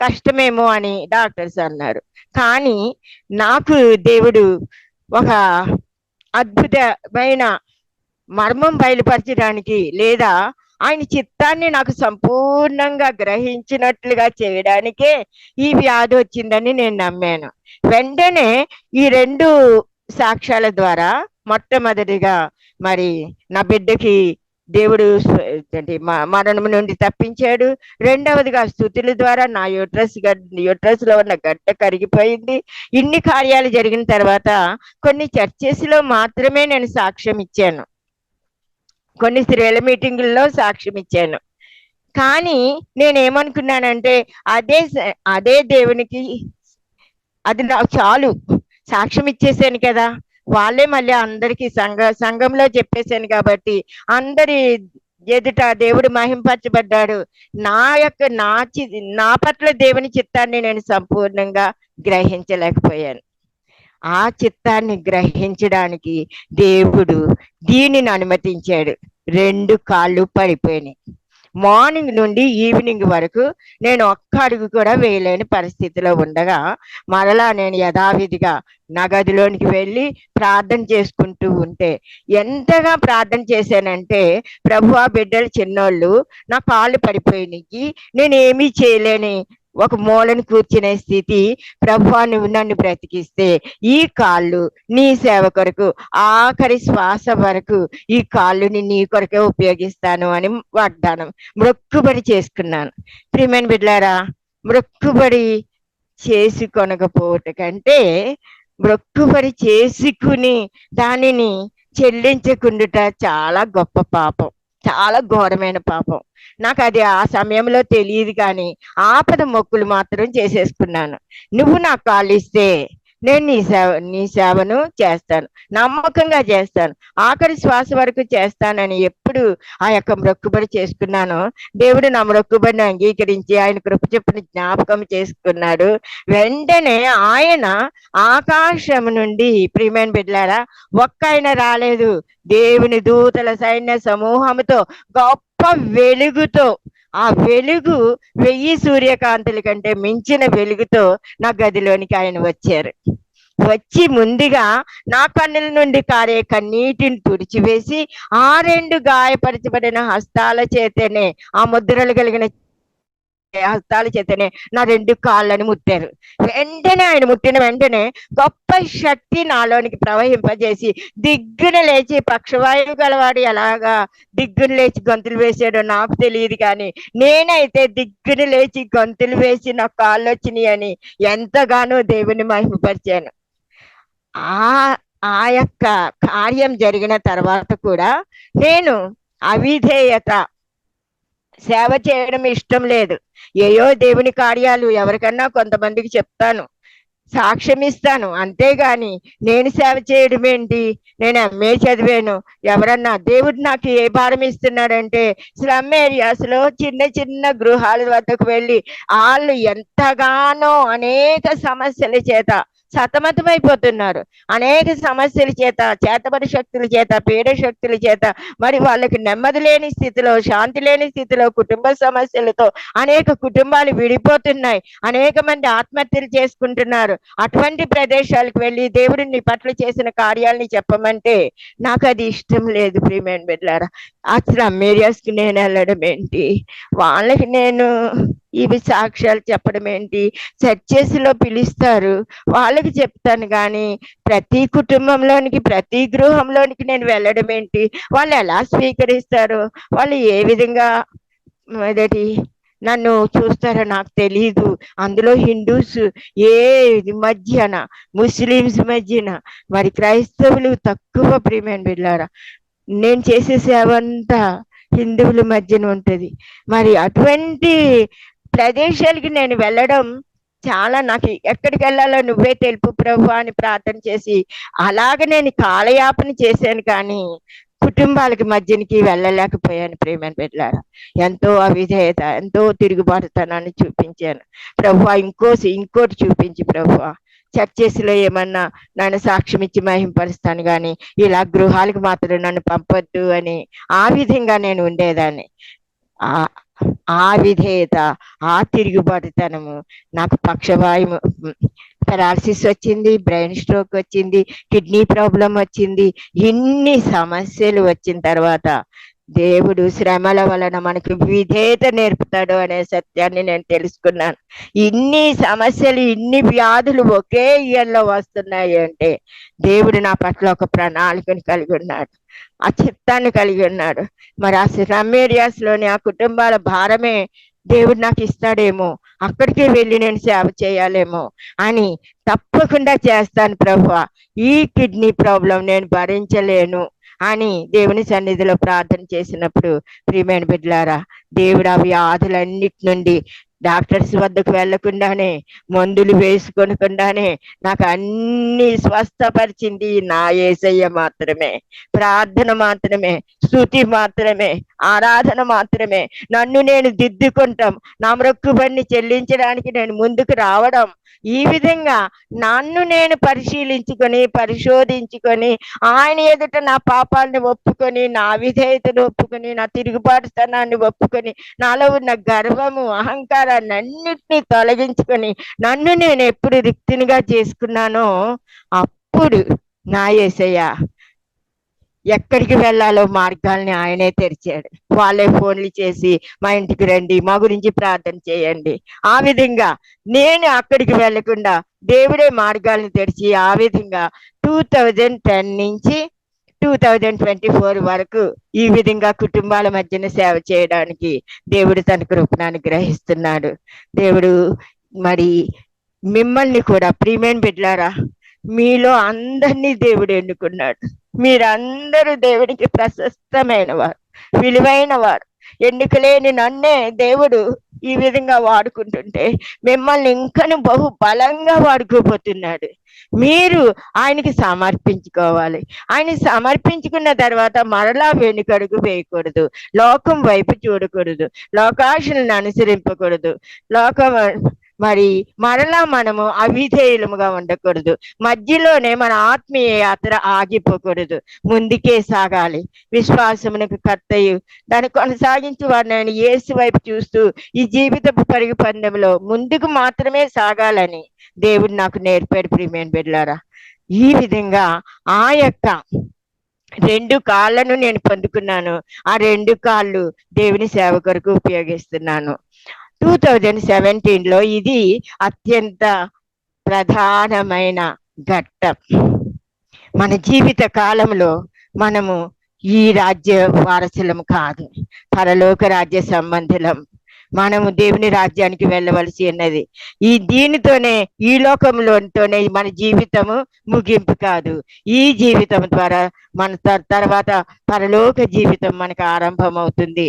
కష్టమేమో అని డాక్టర్స్ అన్నారు. కానీ నాకు దేవుడు ఒక అద్భుతమైన మర్మం బయలుపరచడానికి, లేదా ఆయన చిత్తాన్ని నాకు సంపూర్ణంగా గ్రహించినట్లుగా చేయడానికే ఈ వ్యాధి వచ్చిందని నేను నమ్మాను. వెంటనే ఈ 2 సాక్ష్యాల ద్వారా, మొట్టమొదటిగా మరి నా బిడ్డకి దేవుడు మరణం నుండి తప్పించాడు. రెండవదిగా స్తుతుల ద్వారా నా యూట్రస్ లో ఉన్న గడ్డ కరిగిపోయింది. ఇన్ని కార్యాలు జరిగిన తర్వాత కొన్ని చర్చెస్ లో మాత్రమే నేను సాక్ష్యం ఇచ్చాను, కొన్ని స్త్రీల మీటింగుల్లో సాక్ష్యం ఇచ్చాను. కానీ నేనేమనుకున్నానంటే అదే దేవునికి అది నాకు చాలు, సాక్ష్యం ఇచ్చేసాను కదా, వాళ్ళే మళ్ళీ అందరికి సంఘంలో చెప్పేశాను కాబట్టి అందరి ఎదుట దేవుడు మహింపరచబడ్డాడు. నా పట్ల దేవుని చిత్తాన్ని నేను సంపూర్ణంగా గ్రహించలేకపోయాను. ఆ చిత్తాన్ని గ్రహించడానికి దేవుడు దీనిని అనుమతించాడు. 2 కాళ్ళు పడిపోయినాయి. మార్నింగ్ నుండి ఈవినింగ్ వరకు నేను ఒక్క అడుగు కూడా వేయలేని పరిస్థితిలో ఉండగా మరలా నేను యథావిధిగా నా గదిలోనికి వెళ్ళి ప్రార్థన చేసుకుంటూ ఉంటే ఎంతగా ప్రార్థన చేశానంటే, ప్రభువా, బిడ్డలు చిన్నోళ్ళు, నా కాళ్ళు పడిపోయినాయి, నేను ఏమీ చేయలేని ఒక మూలను కూర్చునే స్థితి, ప్రభువా నువ్వు నన్ను బ్రతికిస్తే ఈ కాళ్ళు నీ సేవ కొరకు ఆఖరి శ్వాస వరకు ఈ కాళ్ళుని నీ కొరకే ఉపయోగిస్తాను అని వాగ్దానం మొక్కుబడి చేసుకున్నాను. ప్రియమైన బిడ్డలారా, మొక్కుబడి చేసుకొనకపోవట కంటే మొక్కుబడి చేసుకుని దానిని చెల్లించకుండుట చాలా గొప్ప పాపం, చాలా ఘోరమైన పాపం. నాకు అది ఆ సమయంలో తెలియదు, కానీ ఆపద మొక్కులు మాత్రం చేసేసుకున్నాను. నువ్వు నాకు కాళ్ళు ఇస్తే నేను నీ సేవను చేస్తాను, నమ్మకంగా చేస్తాను, ఆఖరి శ్వాస వరకు చేస్తానని ఎప్పుడు ఆ యొక్క మొక్కుబడి చేసుకున్నానో దేవుడు నా మొక్కుబడిని అంగీకరించి ఆయన కృప చొప్పున జ్ఞాపకం చేసుకున్నాడు. వెంటనే ఆయన ఆకాశం నుండి, ప్రియమైన బిడ్డలారా, ఒక్క ఆయన రాలేదు, దేవుని దూతల సైన్య సమూహంతో గొప్ప వెలుగుతో, ఆ వెలుగు 1000 సూర్యకాంతుల కంటే మించిన వెలుగుతో నా గదిలోనికి ఆయన వచ్చారు. వచ్చి ముందుగా నా కన్నుల నుండి కారే కన్నీటిని తుడిచివేసి ఆ 2 గాయపరచబడిన హస్తాల చేతనే, ఆ ముద్రలు కలిగిన హస్తాల చేతనే నా 2 కాళ్ళని ముట్టారు. వెంటనే ఆయన ముట్టిన వెంటనే గొప్ప శక్తి నాలోనికి ప్రవహింపజేసి దిగ్గున లేచి, పక్షవాయువు గలవాడు ఎలాగా దిగ్గున లేచి గొంతులు వేసాడో నాకు తెలియదు, కానీ నేనైతే దిగ్గున లేచి గొంతులు వేసి నా కాళ్ళు వచ్చినాయి అని ఎంతగానో దేవుని మహిమపరిచాను. ఆ యొక్క కార్యం జరిగిన తర్వాత కూడా నేను అవిధేయత, సేవ చేయడం ఇష్టం లేదు, ఏయో దేవుని కార్యాలు ఎవరికన్నా కొంతమందికి చెప్తాను, సాక్ష్యం ఇస్తాను, అంతేగాని నేను సేవ చేయడం ఏంటి, నేను ఎంఏ చదివాను, ఎవరన్నా దేవుడు నాకు ఏ భారం ఇస్తున్నాడంటే స్లమ్ ఏరియాస్ లో చిన్న చిన్న గృహాల వద్దకు వెళ్ళి వాళ్ళు ఎంతగానో అనేక సమస్యల చేత సతమతమైపోతున్నారు, అనేక సమస్యల చేత, చేతబడి శక్తుల చేత, పీడ శక్తుల చేత, మరి వాళ్ళకి నెమ్మది లేని స్థితిలో, శాంతి లేని స్థితిలో, కుటుంబ సమస్యలతో అనేక కుటుంబాలు విడిపోతున్నాయి, అనేక మంది ఆత్మహత్యలు చేసుకుంటున్నారు. అటువంటి ప్రదేశాలకు వెళ్ళి దేవుడు నీ పట్ల చేసిన కార్యాలని చెప్పమంటే నాకు అది ఇష్టం లేదు. ప్రియమైన బిడ్డలారా, అసలు అమ్మేరియాస్కి నేను వెళ్ళడం ఏంటి, వాళ్ళకి నేను ఇవి సాక్ష్యాలు చెప్పడం ఏంటి, చర్చెస్ లో పిలుస్తారు వాళ్ళకి చెప్తాను, కానీ ప్రతి కుటుంబంలోనికి, ప్రతి గృహంలోనికి నేను వెళ్ళడం ఏంటి, వాళ్ళు ఎలా స్వీకరిస్తారు, వాళ్ళు ఏ విధంగా నన్ను చూస్తారో నాకు తెలీదు. అందులో హిందూస్ మధ్యన, ముస్లిమ్స్ మధ్యన, మరి క్రైస్తవులు తక్కువ. ప్రియమైన బిడ్డలారా, నేను చేసే సేవ అంతా హిందువుల మధ్యన ఉంటది. మరి అటువంటి ప్రదేశాలకి నేను వెళ్ళడం చాలా, నాకు ఎక్కడికి వెళ్ళాలో నువ్వే తెలుపు ప్రభు అని ప్రార్థన చేసి అలాగ నేను కాలయాపన చేశాను, కానీ కుటుంబాలకి మధ్యనికి వెళ్ళలేకపోయాను. ప్రేమని బిడ్డలారా, ఎంతో అవిధేయత, ఎంతో తిరుగుబాటుతనాన్ని చూపించాను. ప్రభు ఇంకోటి చూపించి, ప్రభు చర్చెస్ లో ఏమన్నా నన్ను సాక్ష్యం ఇచ్చి మహింపరుస్తాను, కానీ ఇలా గృహాలకు మాత్రం నన్ను పంపొద్దు అని ఆ విధంగా నేను ఉండేదాన్ని. ఆ విధేయత, ఆ తిరుగుబాటుతనము నాకు పక్షవాయువు, పెరాలసిస్ వచ్చింది, బ్రెయిన్ స్ట్రోక్ వచ్చింది, కిడ్నీ ప్రాబ్లం వచ్చింది. ఇన్ని సమస్యలు వచ్చిన తర్వాత దేవుడు శ్రమల వలన మనకు విధేయత నేర్పుతాడు అనే సత్యాన్ని నేను తెలుసుకున్నాను. ఇన్ని సమస్యలు, ఇన్ని వ్యాధులు ఒకే ఇయర్లో వస్తున్నాయి అంటే దేవుడు నా పట్ల ఒక ప్రణాళికను కలిగి ఉన్నాడు, ఆ చిత్తాన్ని కలిగి ఉన్నాడు. మరి ఆ స్లమ్ ఏరియాస్ లోని ఆ కుటుంబాల భారమే దేవుడు నాకు ఇస్తాడేమో, అక్కడికి వెళ్ళి నేను సేవ చేయాలేమో అని తప్పకుండా చేస్తాను ప్రభువా, ఈ కిడ్నీ ప్రాబ్లం నేను భరించలేను అని దేవుని సన్నిధిలో ప్రార్థన చేసినప్పుడు ప్రియమైన బిడ్డలారా, దేవుడు ఆ వ్యాధులన్నిటి నుండి డాక్టర్స్ వద్దకు వెళ్లకుండానే, మందులు వేసుకొనకుండానే నాకు అన్ని స్వస్థపరిచింది నా యేసయ్య మాత్రమే. ప్రార్థన మాత్రమే, స్తుతి మాత్రమే, ఆరాధన మాత్రమే, నన్ను నేను దిద్దుకుంటాం, నా మొక్కుబడిని చెల్లించడానికి నేను ముందుకు రావడం, ఈ విధంగా నన్ను నేను పరిశోధించుకొని ఆయన ఎదుట నా పాపాలని ఒప్పుకొని, నా విధేయతను ఒప్పుకొని, నా తిరుగుబాటుతనాన్ని ఒప్పుకొని, నాలో ఉన్న గర్వము అహంకారాన్ని అన్నిటినీ తొలగించుకొని నన్ను నేను ఎప్పుడు రిక్తినిగా చేసుకున్నానో అప్పుడు నా యేసయ్య ఎక్కడికి వెళ్ళాలో మార్గాల్ని ఆయనే తెరిచాడు. వాళ్ళే ఫోన్లు చేసి మా ఇంటికి రండి, మా గురించి ప్రార్థన చేయండి. ఆ విధంగా నేను అక్కడికి వెళ్లకుండా దేవుడే మార్గాల్ని తెరిచి ఆ విధంగా 2010 నుంచి 2024 వరకు ఈ విధంగా కుటుంబాల మధ్యన సేవ చేయడానికి దేవుడు తన కృపను అనుగ్రహిస్తున్నాడు. దేవుడు మరి మిమ్మల్ని కూడా ప్రియమైన బిడ్డలారా, మీలో అందరినీ దేవుడు ఎన్నుకున్నాడు. మీరందరూ దేవుడికి ప్రశస్తమైన వారు, విలువైన వారు. ఎన్నికలేని నన్నే దేవుడు ఈ విధంగా వాడుకుంటుంటే మిమ్మల్ని ఇంకను బహు బలంగా వాడుకోబోతున్నాడు. మీరు ఆయనకి సమర్పించుకోవాలి. ఆయన సమర్పించుకున్న తర్వాత మరలా వెనుకడుగు వేయకూడదు, లోకం వైపు చూడకూడదు, లోకాశలను అనుసరింపకూడదు, మరి మరలా మనము అవిధేయులముగా ఉండకూడదు. మధ్యలోనే మన ఆత్మీయ యాత్ర ఆగిపోకూడదు, ముందుకే సాగాలి. విశ్వాసమునకు కర్తయు దాన్ని కొనసాగించి వారిని యేసు వైపు చూస్తూ ఈ జీవితపు పరుగు పందెంలో ముందుకు మాత్రమే సాగాలని దేవుడు నాకు నేర్పాడు. ప్రియమైన బిడ్డలారా, ఈ విధంగా ఆ యొక్క 2 కాళ్ళను నేను పొందుకున్నాను. ఆ 2 కాళ్ళు దేవుని సేవ కొరకు ఉపయోగిస్తున్నాను. 2017లో ఇది అత్యంత ప్రధానమైన ఘట్టం. మన జీవిత కాలంలో మనము ఈ రాజ్య వారసులం కాదు, పరలోక రాజ్య సంబంధులం. మనము దేవుని రాజ్యానికి వెళ్ళవలసి ఉన్నది. దీనితోనే, ఈ లోకంలోతోనే మన జీవితము ముగింపు కాదు. ఈ జీవితం ద్వారా మన తర్వాత పరలోక జీవితం మనకు ఆరంభం అవుతుంది.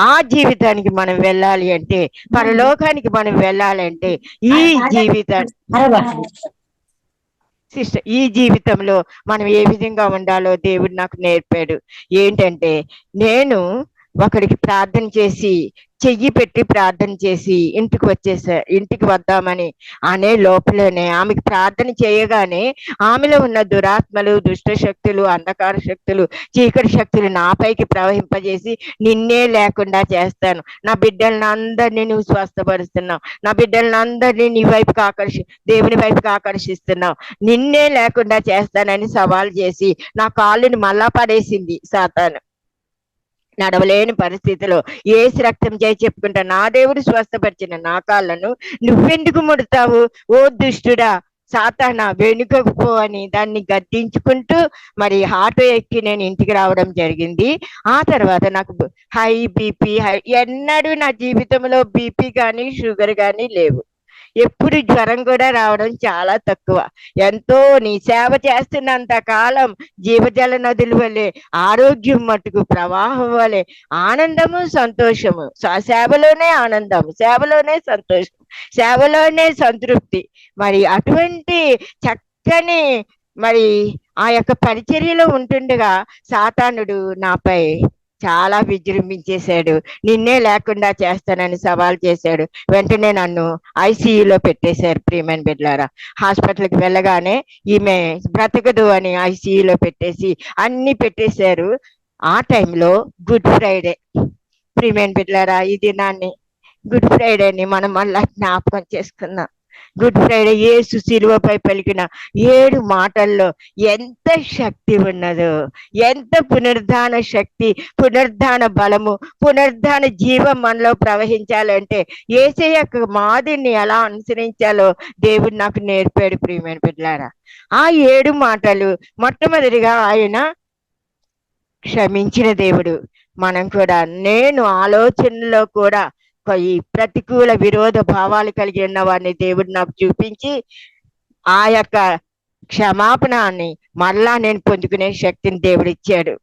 ఆ జీవితానికి మనం వెళ్ళాలి అంటే, పరలోకానికి మనం వెళ్ళాలంటే ఈ ఈ జీవితంలో మనం ఏ విధంగా ఉండాలో దేవుడు నాకు నేర్పాడు. ఏంటంటే, నేను ఒకడికి ప్రార్థన చేసి, చెయ్యి పెట్టి ప్రార్థన చేసి ఇంటికి వద్దామని అనే లోపలనే ఆమెకు ప్రార్థన చేయగానే ఆమెలో ఉన్న దురాత్మలు, దుష్ట శక్తులు, అంధకార శక్తులు, చీకటి శక్తులు నాపైకి ప్రవహింపజేసి, నిన్నే లేకుండా చేస్తాను, నా బిడ్డలను అందరినీ నువ్వు స్వస్థపరుస్తున్నావు, నా బిడ్డలను అందరినీ నీ వైపుకి దేవుని వైపుకి ఆకర్షిస్తున్నావు, నిన్నే లేకుండా చేస్తానని సవాల్ చేసి నా కాళ్ళని మళ్ళా పడేసింది సాతాను. నడవలేని పరిస్థితిలో ఏసు రక్తం చేసి చెప్పుకుంటా, నా దేవుడు స్వస్థపరిచిన నా కాళ్ళను నువ్వెందుకు ముడతావు, ఓ దుష్టుడా, సాతానా, వెనుకకు పో అని దాన్ని గద్దించుకుంటూ మరి ఆటో ఎక్కి నేను ఇంటికి రావడం జరిగింది. ఆ తర్వాత నాకు హై బీపీ ఎన్నడూ నా జీవితంలో బీపీ కానీ షుగర్ కానీ లేవు. ఎప్పుడు జ్వరం కూడా రావడం చాలా తక్కువ. ఎంతో నీ సేవ చేస్తున్నంత కాలం జీవజల నదుల వలె ఆరోగ్యం మట్టుకు ప్రవాహం వలె ఆనందము, సంతోషము, సేవలోనే ఆనందము, సేవలోనే సంతోషం, సేవలోనే సంతృప్తి. మరి అటువంటి చక్కని మరి ఆ యొక్క పరిచర్యలో ఉంటుండగా సాతానుడు నాపై చాలా విజృంభించేశాడు. నిన్నే లేకుండా చేస్తానని సవాల్ చేశాడు. వెంటనే నన్ను ఐసీయూలో పెట్టేశారు. ప్రియమైన బిడ్డలారా, హాస్పిటల్కి వెళ్ళగానే ఈమె బ్రతకదు అని ఐసీయూలో పెట్టేసి అన్ని పెట్టేశారు. ఆ టైంలో గుడ్ ఫ్రైడే, ప్రియమైన బిడ్డలారా, ఈ దినాన్ని గుడ్ ఫ్రైడేని మనం మళ్ళా జ్ఞాపకం చేసుకుందాం. గుడ్ ఫ్రైడే యేసు శిలువపై పలికిన 7 మాటల్లో ఎంత శక్తి ఉన్నదో, ఎంత పునరుద్ధాన శక్తి, పునరుద్ధాన బలము, పునరుద్ధాన జీవం మనలో ప్రవహించాలంటే యేసయ్య యొక్క మాదిరిని ఎలా అనుసరించాలో దేవుడు నాకు నేర్పాడు ప్రియమైన బిడ్డలారా. ఆ 7 మాటలు మొట్టమొదటిగా ఆయన క్షమించిన దేవుడు. మనం కూడా నేను ఆలోచనలో కూడా ఈ ప్రతికూల విరోధ భావాలు కలిగి ఉన్న వారిని దేవుడు నాకు చూపించి ఆ యొక్క క్షమాపణని మరలా నేను పొందుకునే శక్తిని దేవుడు ఇచ్చాడు.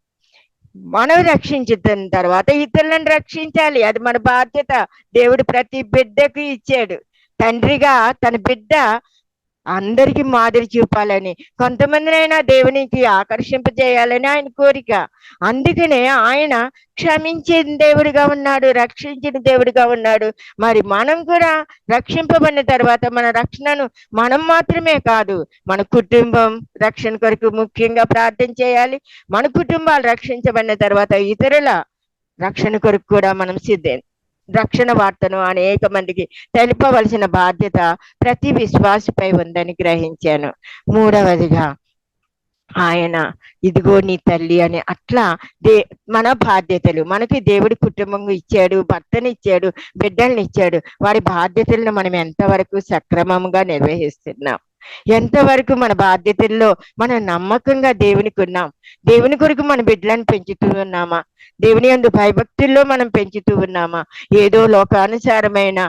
మనం రక్షించిన తర్వాత ఇతరులను రక్షించాలి, అది మన బాధ్యత. దేవుడు ప్రతి బిడ్డకు ఇచ్చాడు. తండ్రిగా తన బిడ్డ అందరికి మాదిరి చూపాలని, కొంతమందినైనా దేవునికి ఆకర్షింపజేయాలని ఆయన కోరిక. అందుకనే ఆయన క్షమించిన దేవుడిగా ఉన్నాడు, రక్షించిన దేవుడిగా ఉన్నాడు. మరి మనం కూడా రక్షింపబడిన తర్వాత మన రక్షణను మనం మాత్రమే కాదు, మన కుటుంబం రక్షణ కొరకు ముఖ్యంగా ప్రార్థన చేయాలి. మన కుటుంబాలు రక్షించబడిన తర్వాత ఇతరుల రక్షణ కొరకు కూడా మనం రక్షణ వార్తను అనేక మందికి తెలుపవలసిన బాధ్యత ప్రతి విశ్వాసిపై ఉందని గ్రహించాను. మూడవదిగా ఆయన ఇదిగో నీ తల్లి అని అట్లా మన బాధ్యతలు, మనకి దేవుడి కుటుంబం ఇచ్చాడు, భర్తనిచ్చాడు, బిడ్డల్ని ఇచ్చాడు. వారి బాధ్యతలను మనం ఎంతవరకు సక్రమంగా నిర్వహిస్తున్నాం, ఎంతవరకు మన బాధ్యతల్లో మనం నమ్మకంగా దేవునికి ఉన్నాం, దేవుని కొరకు మన బిడ్డలను పెంచుతూ ఉన్నామా, దేవుని యందు భయభక్తుల్లో మనం పెంచుతూ ఉన్నామా, ఏదో లోకానుసారమైన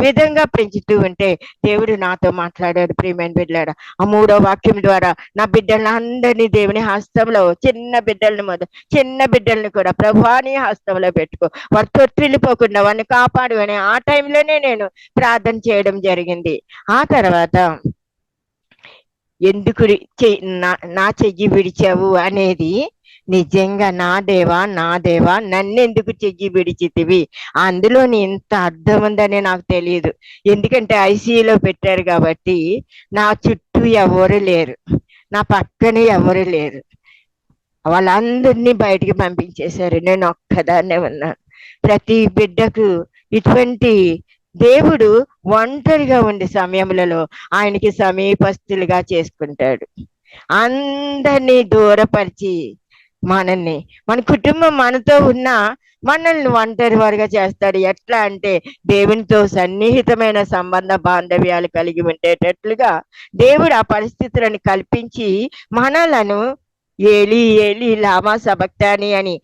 విధంగా పెంచుతూ ఉంటే దేవుడు నాతో మాట్లాడాడు ప్రియమైన బిడ్డలారా. ఆ 3వ వాక్యం ద్వారా నా బిడ్డలను అందరినీ దేవుని హస్తంలో, చిన్న బిడ్డల్ని కూడా ప్రభువాని హస్తంలో పెట్టుకో, వారు తొట్టిల్లిపోకుండా వారిని కాపాడు అని ఆ టైంలోనే నేను ప్రార్థన చేయడం జరిగింది. ఆ తర్వాత ఎందుకు నా చెయ్యి విడిచావు అనేది నిజంగా నా దేవా నన్నెందుకు చెయ్యి విడిచితివి, అందులోని ఇంత అర్థం ఉందని నాకు తెలియదు. ఎందుకంటే ఐసీయూలో పెట్టారు కాబట్టి నా చుట్టూ ఎవరు లేరు, నా పక్కన ఎవరు లేరు, వాళ్ళందరినీ బయటికి పంపించేశారు, నేను ఒక్కదాన్నే ఉన్నాను. ప్రతి బిడ్డకు ఇటువంటి దేవుడు ఒంటరిగా ఉండే సమయములలో ఆయనకి సమీపస్తులుగా చేసుకుంటాడు. అందరినీ దూరపరిచి మన కుటుంబం మనతో ఉన్న మనల్ని ఒంటరి వారిగా చేస్తాడు. ఎట్లా అంటే దేవునితో సన్నిహితమైన సంబంధ బాంధవ్యాలు కలిగి ఉండేటట్లుగా దేవుడు ఆ పరిస్థితులను కల్పించి మనలను ఏలి ఏలి లామా సబక్తాని అని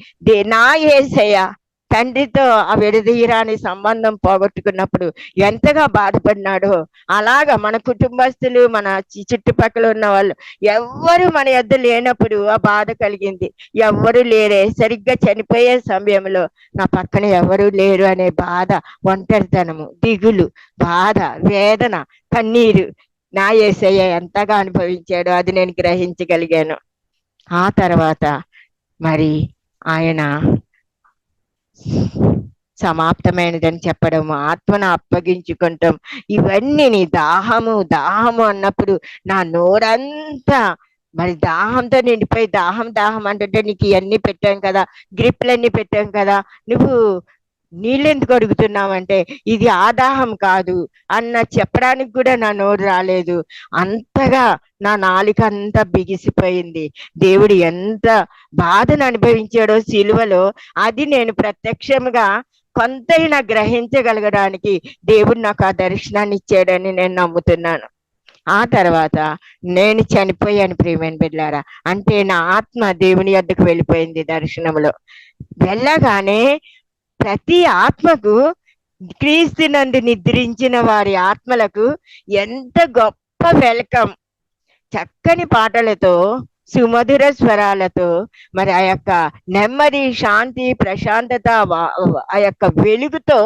నా యేసయ్య తండ్రితో ఆ విడదీయరాని సంబంధం పోగొట్టుకున్నప్పుడు ఎంతగా బాధపడినాడో, అలాగా మన కుటుంబస్తులు, మన చుట్టుపక్కల ఉన్న వాళ్ళు ఎవ్వరు మన యొద్ద లేనప్పుడు ఆ బాధ కలిగింది. ఎవ్వరు లేరే, సరిగ్గా చనిపోయే సమయంలో నా పక్కన ఎవరు లేరు అనే బాధ, ఒంటరితనము, దిగులు, బాధ, వేదన, కన్నీరు నా యేసయ్య ఎంతగా అనుభవించాడో అది నేను గ్రహించగలిగాను. ఆ తర్వాత మరి ఆయన సమాప్తమైనదని చెప్పడము, ఆత్మను అప్పగించుకుంటాం, ఇవన్నీ నీ దాహము అన్నప్పుడు నా నోరంతా మరి దాహంతో నిండిపోయి దాహం అంటే నీకు ఇవన్నీ పెట్టాం కదా, గ్రిప్లన్నీ పెట్టాం కదా, నువ్వు నీళ్ళు ఎందుకు అడుగుతున్నావంటే ఇది ఆదాహం కాదు అన్న చెప్పడానికి కూడా నా నోరు రాలేదు. అంతగా నా నాలుక అంతా బిగిసిపోయింది. దేవుడు ఎంత బాధను అనుభవించాడో సిలువలో అది నేను ప్రత్యక్షంగా కొంతైనా గ్రహించగలగడానికి దేవుడు నాకు ఆ దర్శనాన్ని ఇచ్చాడని నేను నమ్ముతున్నాను. ఆ తర్వాత నేను చనిపోయాను ప్రియమైన బిడ్డలారా. అంటే నా ఆత్మ దేవుని యొద్దకు వెళ్ళిపోయింది. దర్శనంలో వెళ్ళగానే ప్రతి ఆత్మకు, క్రీస్తునందు నిద్రించిన వారి ఆత్మలకు ఎంత గొప్ప వెల్కమ్, చక్కని పాటలతో, సుమధుర స్వరాలతో, మరి ఆ యొక్క నెమ్మది, శాంతి, ప్రశాంతత, ఆ యొక్క వెలుగుతో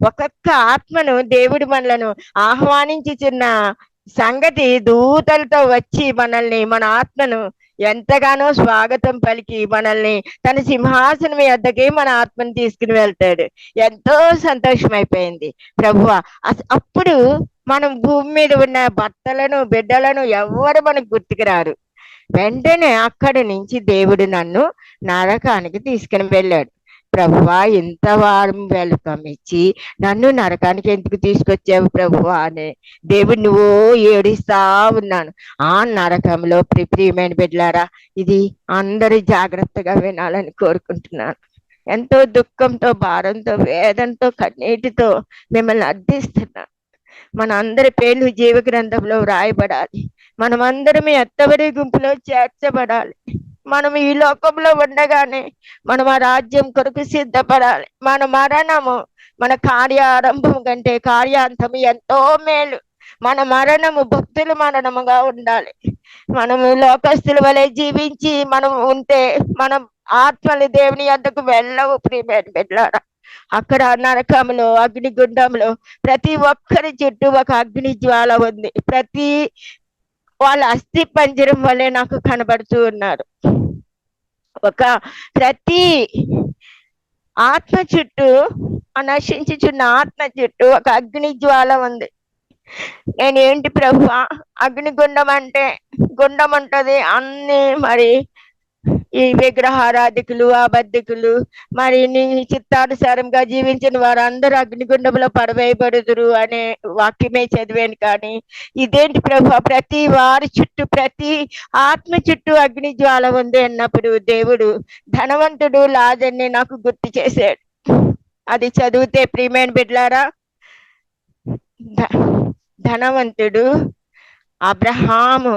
ఒక్కొక్క ఆత్మను దేవుడు మనలను ఆహ్వానించుచున్న సంగతి దూతలతో వచ్చి మనల్ని, మన ఆత్మను ఎంతగానో స్వాగతం పలికి మనల్ని తన సింహాసనం వద్దకి మన ఆత్మను తీసుకుని వెళ్తాడు. ఎంతో సంతోషం అయిపోయింది ప్రభువా. అప్పుడు మనం భూమి మీద ఉన్న భర్తలను, బిడ్డలను ఎవరు మనకు గుర్తుకు రారు. వెంటనే అక్కడి నుంచి దేవుడు నన్ను నరకానికి తీసుకుని వెళ్ళాడు. ప్రభువా ఇంత వారం వెల్కమ్ ఇచ్చి నన్ను నరకానికి ఎందుకు తీసుకొచ్చావు ప్రభువా అని దేవుడు నువ్వు ఏడిస్తా ఉన్నాను. ఆ నరకంలో ప్రియమైన బిడ్డలారా, ఇది అందరి జాగ్రత్తగా వినాలని కోరుకుంటున్నాను. ఎంతో దుఃఖంతో, భారంతో, వేదంతో, కన్నీటితో మిమ్మల్ని అర్థిస్తున్నాను. మన అందరి పేర్లు జీవ గ్రంథంలో వ్రాయబడాలి. మనమందరం ఎత్తబడి గుంపులో చేర్చబడాలి. మనం ఈ లోకంలో ఉండగానే మనం ఆ రాజ్యం కొరకు సిద్ధపడాలి. మన మరణము మన కార్యారంభం కంటే కార్యాంతం ఎంతో మేలు. మన మరణము భక్తుల మరణముగా ఉండాలి. మనము లోకస్తుల వలె జీవించి మనం ఉంటే మనం ఆత్మలు దేవుని యొద్దకు వెళ్ళవు ప్రియమైన బిడ్డలారా. అక్కడ నరకంలో, అగ్నిగుండంలో ప్రతి ఒక్కరి చుట్టూ ఒక అగ్ని జ్వాల ఉంది. వాళ్ళ అస్థి పంజరం వల్లే నాకు కనబడుతూ ఉన్నారు. ప్రతి ఆత్మ చుట్టూ, నశించుచున్న ఆత్మ చుట్టూ ఒక అగ్ని జ్వాల ఉంది. నేనేంటి ప్రభు, అగ్నిగుండం అంటే గుండం ఉంటది, అన్ని మరి ఈ విగ్రహారాధికులు, అబద్ధికులు, మరి నీ చిత్తానుసారంగా జీవించిన వారందరూ అగ్నిగుండంలో పడవేయబడుదురు అనే వాక్యమే చదివాను. కానీ ఇదేంటి ప్రభు, ప్రతి వారి చుట్టూ, ప్రతి ఆత్మ చుట్టూ అగ్ని జ్వాల ఉంది అన్నప్పుడు దేవుడు ధనవంతుడు లాజర్ని నాకు గుర్తు చేశాడు. అది చదివితే ప్రియమైన బిడ్డలారా, ధనవంతుడు అబ్రహాము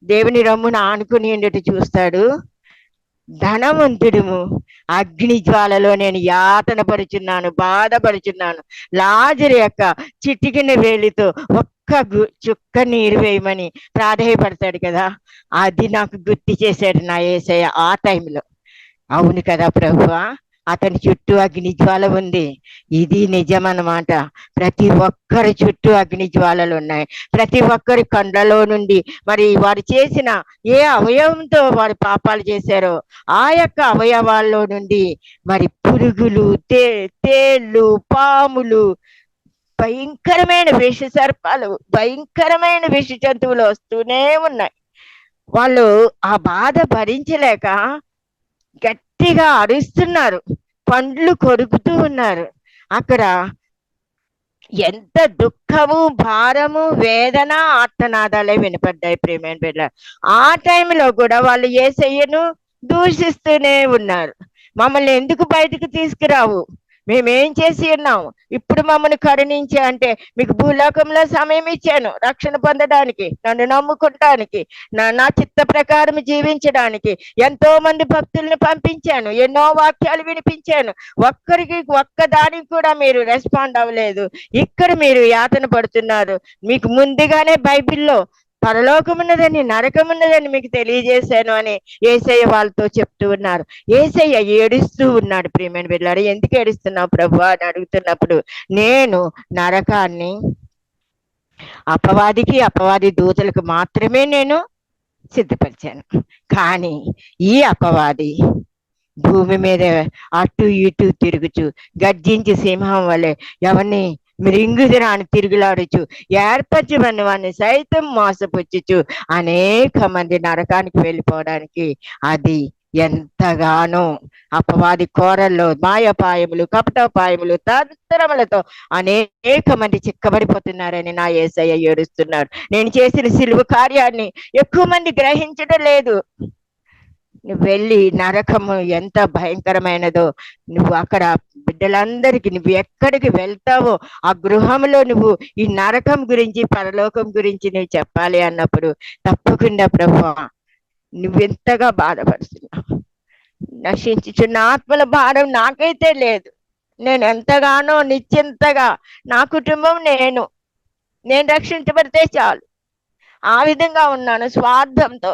దేవుని రొమ్మున ఆనుకుని ఉండేట్టు చూస్తాడు. ధనవంతుడు అగ్ని జ్వాలలో నేను యాతన పరుచున్నాను, బాధపరుచున్నాను, లాజరు యొక్క చిటికిన వేలితో ఒక్క చుక్క నీరు వేయమని ప్రాధేయపడతాడు కదా, అది నాకు గుర్తు చేశాడు నా యేసయ్య ఆ టైంలో. అవును కదా ప్రభువా, అతని చుట్టూ అగ్ని జ్వాల ఉంది. ఇది నిజం అన్నమాట. ప్రతి ఒక్కరి చుట్టూ అగ్ని జ్వాలలు ఉన్నాయి. ప్రతి ఒక్కరి కండ్లలో నుండి మరి వారు చేసిన ఏ అవయవంతో వారు పాపాలు చేశారో ఆ యొక్క అవయవాల్లో నుండి మరి పురుగులు, తేళ్ళు, పాములు, భయంకరమైన విష సర్పాలు, భయంకరమైన విష జంతువులు వస్తూనే ఉన్నాయి. వాళ్ళు ఆ బాధ భరించలేక గట్టిగా అరుస్తున్నారు, పండ్లు కొరుకుతూ ఉన్నారు. అక్కడ ఎంత దుఃఖము, భారము, వేదన, ఆర్తనాదాలే వినపడ్డాయి ప్రియమైన బిడ్డ. ఆ టైంలో కూడా వాళ్ళు యేసయ్యను దూషిస్తూనే ఉన్నారు. మమ్మల్ని ఎందుకు బయటకు తీసుకురావు, మేమేం చేసి ఉన్నాం, ఇప్పుడు మమ్మల్ని కరుణించి అంటే మీకు భూలోకంలో సమయం ఇచ్చాను రక్షణ పొందడానికి, నన్ను నమ్ముకుంటానికి, నా చిత్త ప్రకారం జీవించడానికి ఎంతో మంది భక్తుల్ని పంపించాను, ఎన్నో వాక్యాలు వినిపించాను, ఒక్కదానికి కూడా మీరు రెస్పాండ్ అవ్వలేదు. ఇక్కడ మీరు యాతన పడుతున్నారు. మీకు ముందుగానే బైబిల్లో పరలోకమున్నదని, నరకమున్నదని మీకు తెలియజేశాను అని యేసయ్య వాళ్ళతో చెప్తూ ఉన్నారు. యేసయ్య ఏడుస్తూ ఉన్నాడు. ప్రియమైన బిడ్డలారా, ఎందుకు ఏడుస్తున్నావు ప్రభు అని అడుగుతున్నప్పుడు, నేను నరకాన్ని అపవాది దూతలకు మాత్రమే నేను సిద్ధపరిచాను. కానీ ఈ అపవాది భూమి మీద అటు ఇటు తిరుగుచు గర్జించి సింహం వలె ఎవరిని మృంగుదిరాని తిరుగులాడుచు ఏర్పరచమని వాడిని సైతం మోసపుచ్చుచు అనేక మంది నరకానికి వెళ్ళిపోవడానికి అది ఎంతగానో అపవాది కోరల్లో మాయపాయములు, కపటోపాయములు, తంత్రములతో అనేక మంది చిక్కబడిపోతున్నారని నా యేసయ్య ఏడుస్తున్నాడు. నేను చేసిన సిలువ కార్యాన్ని ఎక్కువ మంది గ్రహించడం లేదు. నువ్వు వెళ్ళి నరకము ఎంత భయంకరమైనదో, నువ్వు అక్కడ బిడ్డలందరికీ నువ్వు ఎక్కడికి వెళ్తావో ఆ గృహంలో నువ్వు ఈ నరకం గురించి, పరలోకం గురించి నువ్వు చెప్పాలి అన్నప్పుడు తప్పకుండా ప్రభువా నువ్వెంతగా బాధపడుతున్నావు. నశించుచున్న ఆత్మల భారం నాకైతే లేదు. నేను ఎంతగానో నిశ్చింతగా నా కుటుంబం నేను రక్షించబడితే చాలు ఆ విధంగా ఉన్నాను స్వార్థంతో.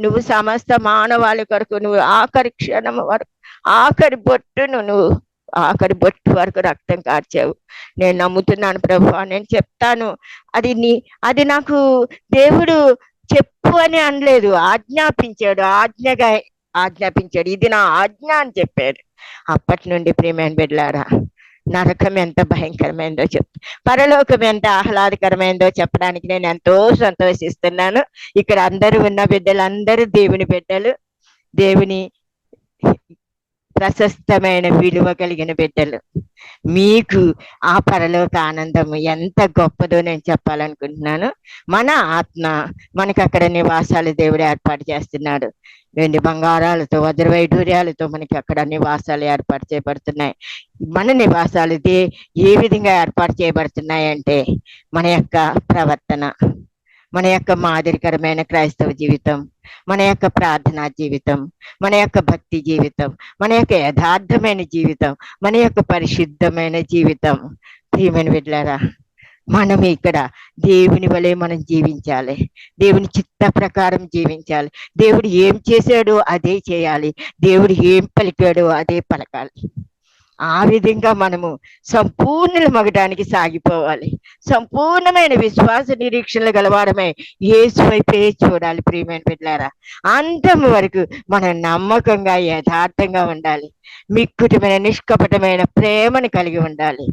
నువ్వు సమస్త మానవాళి కొరకు నువ్వు ఆఖరి క్షణం వరకు, ఆఖరి బొట్టు వరకు రక్తం కార్చావు. నేను నమ్ముతున్నాను ప్రభు, నేను చెప్తాను. అది నాకు దేవుడు చెప్పు అని అనలేదు, ఆజ్ఞాపించాడు. ఇది నా ఆజ్ఞ అని చెప్పాడు. అప్పటి నుండి ప్రియమైన బిడ్డలారా, నరకం ఎంత భయంకరమైందో పరలోకం ఎంత ఆహ్లాదకరమైందో చెప్పడానికి నేను ఎంతో సంతోషిస్తున్నాను. ఇక్కడ అందరూ ఉన్న బిడ్డలందరూ దేవుని బిడ్డలు, దేవుని ప్రశస్తమైన విలువ కలిగిన బిడ్డలు. మీకు ఆ పరలోక ఆనందము ఎంత గొప్పదో నేను చెప్పాలనుకుంటున్నాను. మన ఆత్మ మనకు అక్కడ నివాసాలు దేవుడు ఏర్పాటు చేస్తున్నాడు. వెండి బంగారాలతో వజ్ర వైఢూర్యాలతో మనకి అక్కడ నివాసాలు ఏర్పాటు చేయబడుతున్నాయి. మన నివాసాలు ఏ విధంగా ఏర్పాటు చేయబడుతున్నాయి అంటే మన యొక్క ప్రవర్తన, మన యొక్క మాదిరికరమైన క్రైస్తవ జీవితం, మన యొక్క ప్రార్థనా జీవితం, మన యొక్క భక్తి జీవితం, మన యొక్క యథార్థమైన జీవితం, మన యొక్క పరిశుద్ధమైన జీవితం. ప్రియమైన బిడ్డలారా, మనం ఇక్కడ దేవుని వలె మనం జీవించాలి. దేవుని చిత్త ప్రకారం జీవించాలి. దేవుడు ఏం చేశాడో అదే చేయాలి. దేవుడు ఏం పలికాడో అదే పలకాలి. ఆ విధంగా మనము సంపూర్ణమగడానికి సాగిపోవాలి. సంపూర్ణమైన విశ్వాస నిరీక్షణలు గలవారమై యేసు వైపే చూడాలి. ప్రియమైన బిడ్డలారా, అంతం వరకు మనం నమ్మకంగా యథార్థంగా ఉండాలి. మిక్కుటమైన నిష్కపటమైన ప్రేమను కలిగి ఉండాలి.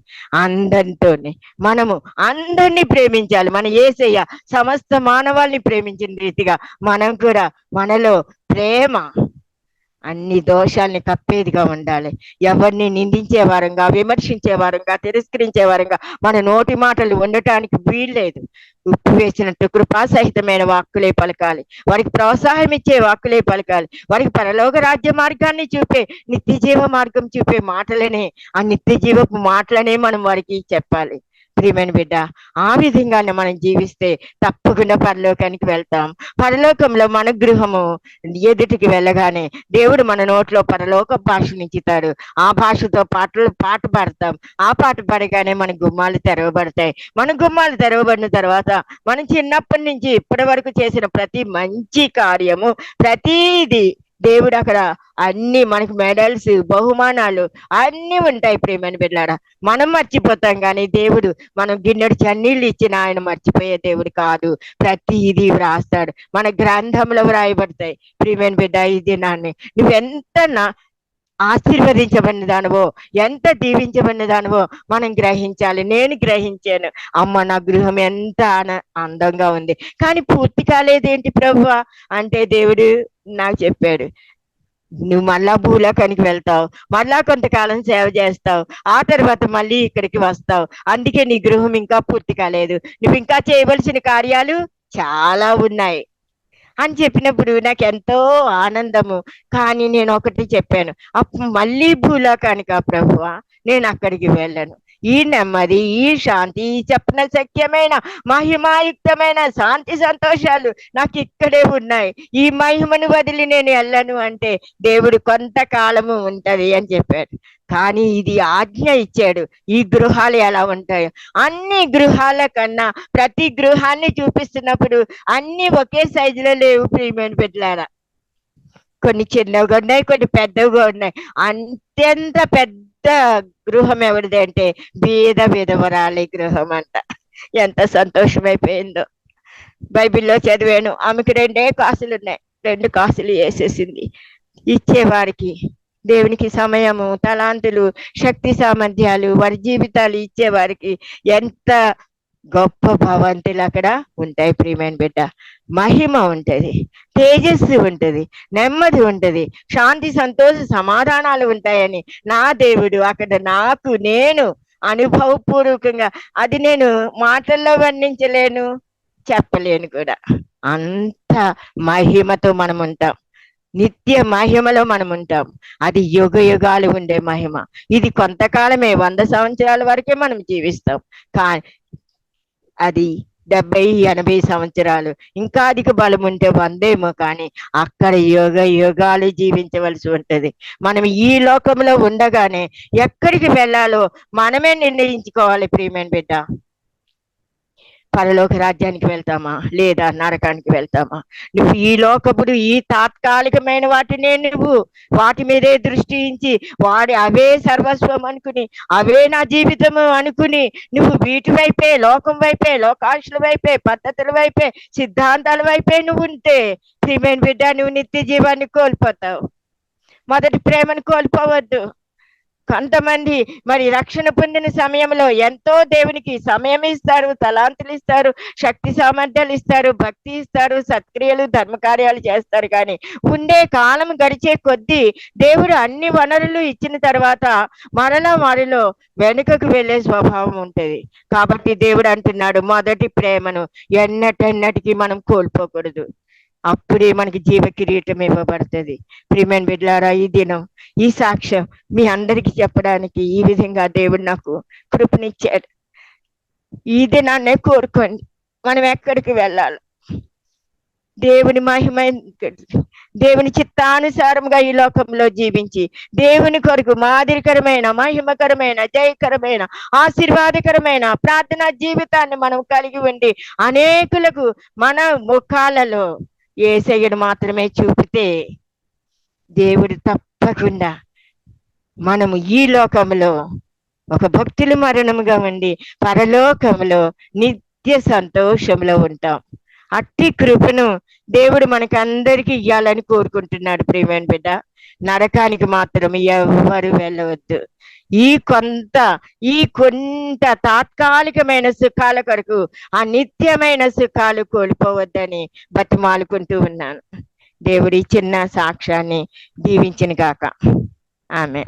అందరితోనే మనము అందరినీ ప్రేమించాలి. మన యేసయ్య సమస్త మానవాళిని ప్రేమించిన రీతిగా మనం కూడా మనలో ప్రేమ అన్ని దోషాలని కప్పేదిగా ఉండాలి. ఎవరిని నిందించే వారంగా, విమర్శించే వారంగా, తిరస్కరించే వారంగా మన నోటి మాటలు ఉండటానికి వీల్లేదు. ఉప్పు వేసినట్టు కృపాసహితమైన వాక్కులే పలకాలి. వారికి ప్రోత్సాహం ఇచ్చే వాక్కులే పలకాలి. వారికి పరలోక రాజ్య మార్గాన్ని చూపే, నిత్య జీవ మార్గం చూపే మాటలనే, ఆ నిత్య జీవపు మాటలనే మనం వారికి చెప్పాలి. ప్రియమైన బిడ్డ, ఆ విధంగానే మనం జీవిస్తే తప్పకుండా పరలోకానికి వెళ్తాం. పరలోకంలో మన గృహము ఎదుటికి వెళ్ళగానే దేవుడు మన నోట్లో పరలోక భాష నించుతాడు. ఆ భాషతో పాట పాడతాం. ఆ పాట పాడగానే మన గుమ్మాలు తెరవబడతాయి. మన గుమ్మాలు తెరవబడిన తర్వాత మనం చిన్నప్పటి నుంచి ఇప్పటి వరకు చేసిన ప్రతి మంచి కార్యము, ప్రతిదీ దేవుడు అక్కడ అన్ని మనకు మెడల్స్, బహుమానాలు అన్ని ఉంటాయి. ప్రియమైన బిడ్డలారా, మనం మర్చిపోతాం, కానీ దేవుడు మనం గిన్నెడు చన్నీళ్ళు ఇచ్చిన ఆయన మర్చిపోయే దేవుడు కాదు. ప్రతిదీ వ్రాస్తాడు, మన గ్రంథంలో వ్రాయబడతాయి. ప్రియమైన బిడ్డ, ఈ దినాన్ని నువ్వెంత ఆశీర్వదించబడిన దానివో, ఎంత దీవించబడిన దానివో మనం గ్రహించాలి. నేను గ్రహించాను. అమ్మ, నా గృహం ఎంత అందంగా ఉంది, కానీ పూర్తి కాలేదేంటి ప్రభువా అంటే దేవుడు నాకు చెప్పాడు, నువ్వు మళ్ళా భూలోకానికి వెళ్తావు, మళ్ళా కొంతకాలం సేవ చేస్తావు, ఆ తర్వాత మళ్ళీ ఇక్కడికి వస్తావు. అందుకే నీ గృహం ఇంకా పూర్తి కాలేదు. నువ్వు ఇంకా చేయవలసిన కార్యాలు చాలా ఉన్నాయి అని చెప్పినప్పుడు నాకు ఎంతో ఆనందము. కానీ నేను ఒకటి చెప్పాను, అప్పుడు మళ్ళీ భూలోకానికా ప్రభువా? నేను అక్కడికి వెళ్ళను. ఈ నెమ్మది, ఈ శాంతి, ఈ చెప్పన శక్యమైన మహిమాయుక్తమైన శాంతి సంతోషాలు నాకు ఇక్కడే ఉన్నాయి. ఈ మహిమను వదిలి నేను వెళ్ళను అంటే దేవుడు కొంతకాలము ఉంటది అని చెప్పాడు. కానీ ఇది ఆజ్ఞ ఇచ్చాడు. ఈ గృహాలు ఎలా ఉంటాయో, అన్ని గృహాల కన్నా ప్రతి గృహాన్ని చూపిస్తున్నప్పుడు అన్ని ఒకే సైజులో లేవు. ప్రియమైన బిడ్డలారా, కొన్ని చిన్నవిగా ఉన్నాయి, కొన్ని పెద్దవిగా ఉన్నాయి. అత్యంత పెద్ద గృహం ఎవరిది అంటే బీద విధవరాలి గృహం అంట. ఎంత సంతోషమైపోయిందో. బైబిల్లో చదివాను, ఆమెకి 2 కాసులు ఉన్నాయి, 2 కాసులు వేసేసింది. ఇచ్చేవారికి దేవునికి సమయము, తలాంతులు, శక్తి సామర్థ్యాలు, వారి జీవితాలు ఇచ్చేవారికి ఎంత గొప్ప భవంతులు అక్కడ ఉంటాయి. ప్రియమైన బిడ్డ, మహిమ ఉంటది, తేజస్సు ఉంటది, నెమ్మది ఉంటది, శాంతి, సంతోష, సమాధానాలు ఉంటాయని నా దేవుడు అక్కడ నేను అనుభవపూర్వకంగా, అది నేను మాటల్లో వర్ణించలేను, చెప్పలేను కూడా. అంత మహిమతో మనం ఉంటాం. నిత్య మహిమలో మనం ఉంటాం. అది యుగ యుగాలు ఉండే మహిమ. ఇది కొంతకాలమే, 100 సంవత్సరాల వరకే మనం జీవిస్తాం. కానీ అది 70-80 సంవత్సరాలు, ఇంకా అధిక బలం ఉంటే 100 ఏమో, కానీ అక్కడ యుగ యుగాలు జీవించవలసి ఉంటది. మనం ఈ లోకంలో ఉండగానే ఎక్కడికి వెళ్ళాలో మనమే నిర్ణయించుకోవాలి. ప్రియమైన బిడ్డ, పరలోక రాజ్యానికి వెళ్తామా లేదా నరకానికి వెళ్తామా? నువ్వు ఈ లోకపుడు ఈ తాత్కాలికమైన వాటినే నువ్వు వాటి మీదే దృష్టి ఉంచి అవే సర్వస్వం అనుకుని, అవే నా జీవితము అనుకుని నువ్వు వీటి వైపే, లోకం వైపే, లోకాంశుల వైపే, పద్ధతుల వైపే, సిద్ధాంతాల వైపే నువ్వు ఉంటే ప్రియమైన బిడ్డ, నువ్వు నిత్య జీవాన్ని కోల్పోతావు. మొదటి ప్రేమను కోల్పోవద్దు. కొంతమంది మరి రక్షణ పొందిన సమయంలో ఎంతో దేవునికి సమయం ఇస్తారు, తలాంతులు ఇస్తారు, శక్తి సామర్థ్యాలు ఇస్తారు, భక్తి ఇస్తారు, సత్క్రియలు ధర్మకార్యాలు చేస్తారు. కానీ ఉండే కాలం గడిచే కొద్దీ దేవుడు అన్ని వనరులు ఇచ్చిన తర్వాత మరలా వారిలో వెనుకకు వెళ్ళే స్వభావం ఉంటుంది. కాబట్టి దేవుడు అంటున్నాడు, మొదటి ప్రేమను ఎన్నటెన్నటికీ మనం కోల్పోకూడదు. అప్పుడే మనకి జీవ కిరీటం ఇవ్వబడుతుంది. ప్రియమైన బిడ్డలారా, ఈ దినం ఈ సాక్ష్యం మీ అందరికి చెప్పడానికి ఈ విధంగా దేవుడు నాకు కృపనిచ్చాడు. ఈ దినాన్నే కోరుకోండి. మనం ఎక్కడికి వెళ్ళాలి? దేవుని మహిమ, దేవుని చిత్తానుసారంగా ఈ లోకంలో జీవించి దేవుని కొరకు మాదిరికరమైన, మహిమకరమైన, జయకరమైన, ఆశీర్వాదకరమైన ప్రార్థనా జీవితాన్ని మనం కలిగి ఉండి అనేకులకు మన ముఖాలలో యేసయ్యను మాత్రమే చూపితే దేవుడు తప్పకుండా మనము ఈ లోకంలో ఒక భక్తుల మరణముగా ఉండి పరలోకంలో నిత్య సంతోషంలో ఉంటాం. అట్టి కృపను దేవుడు మనకి అందరికీ ఇవ్వాలని కోరుకుంటున్నాడు. ప్రియమైన బిడ్డ, నరకానికి మాత్రం ఎవరు వెళ్ళవద్దు. ఈ కొంత తాత్కాలికమైన సుఖాల కొరకు ఆ నిత్యమైన సుఖాలు కోల్పోవద్దని బతిమాలుకుంటూ ఉన్నాను. దేవుడి చిన్న సాక్ష్యాన్ని దీవించిన గాక. ఆమె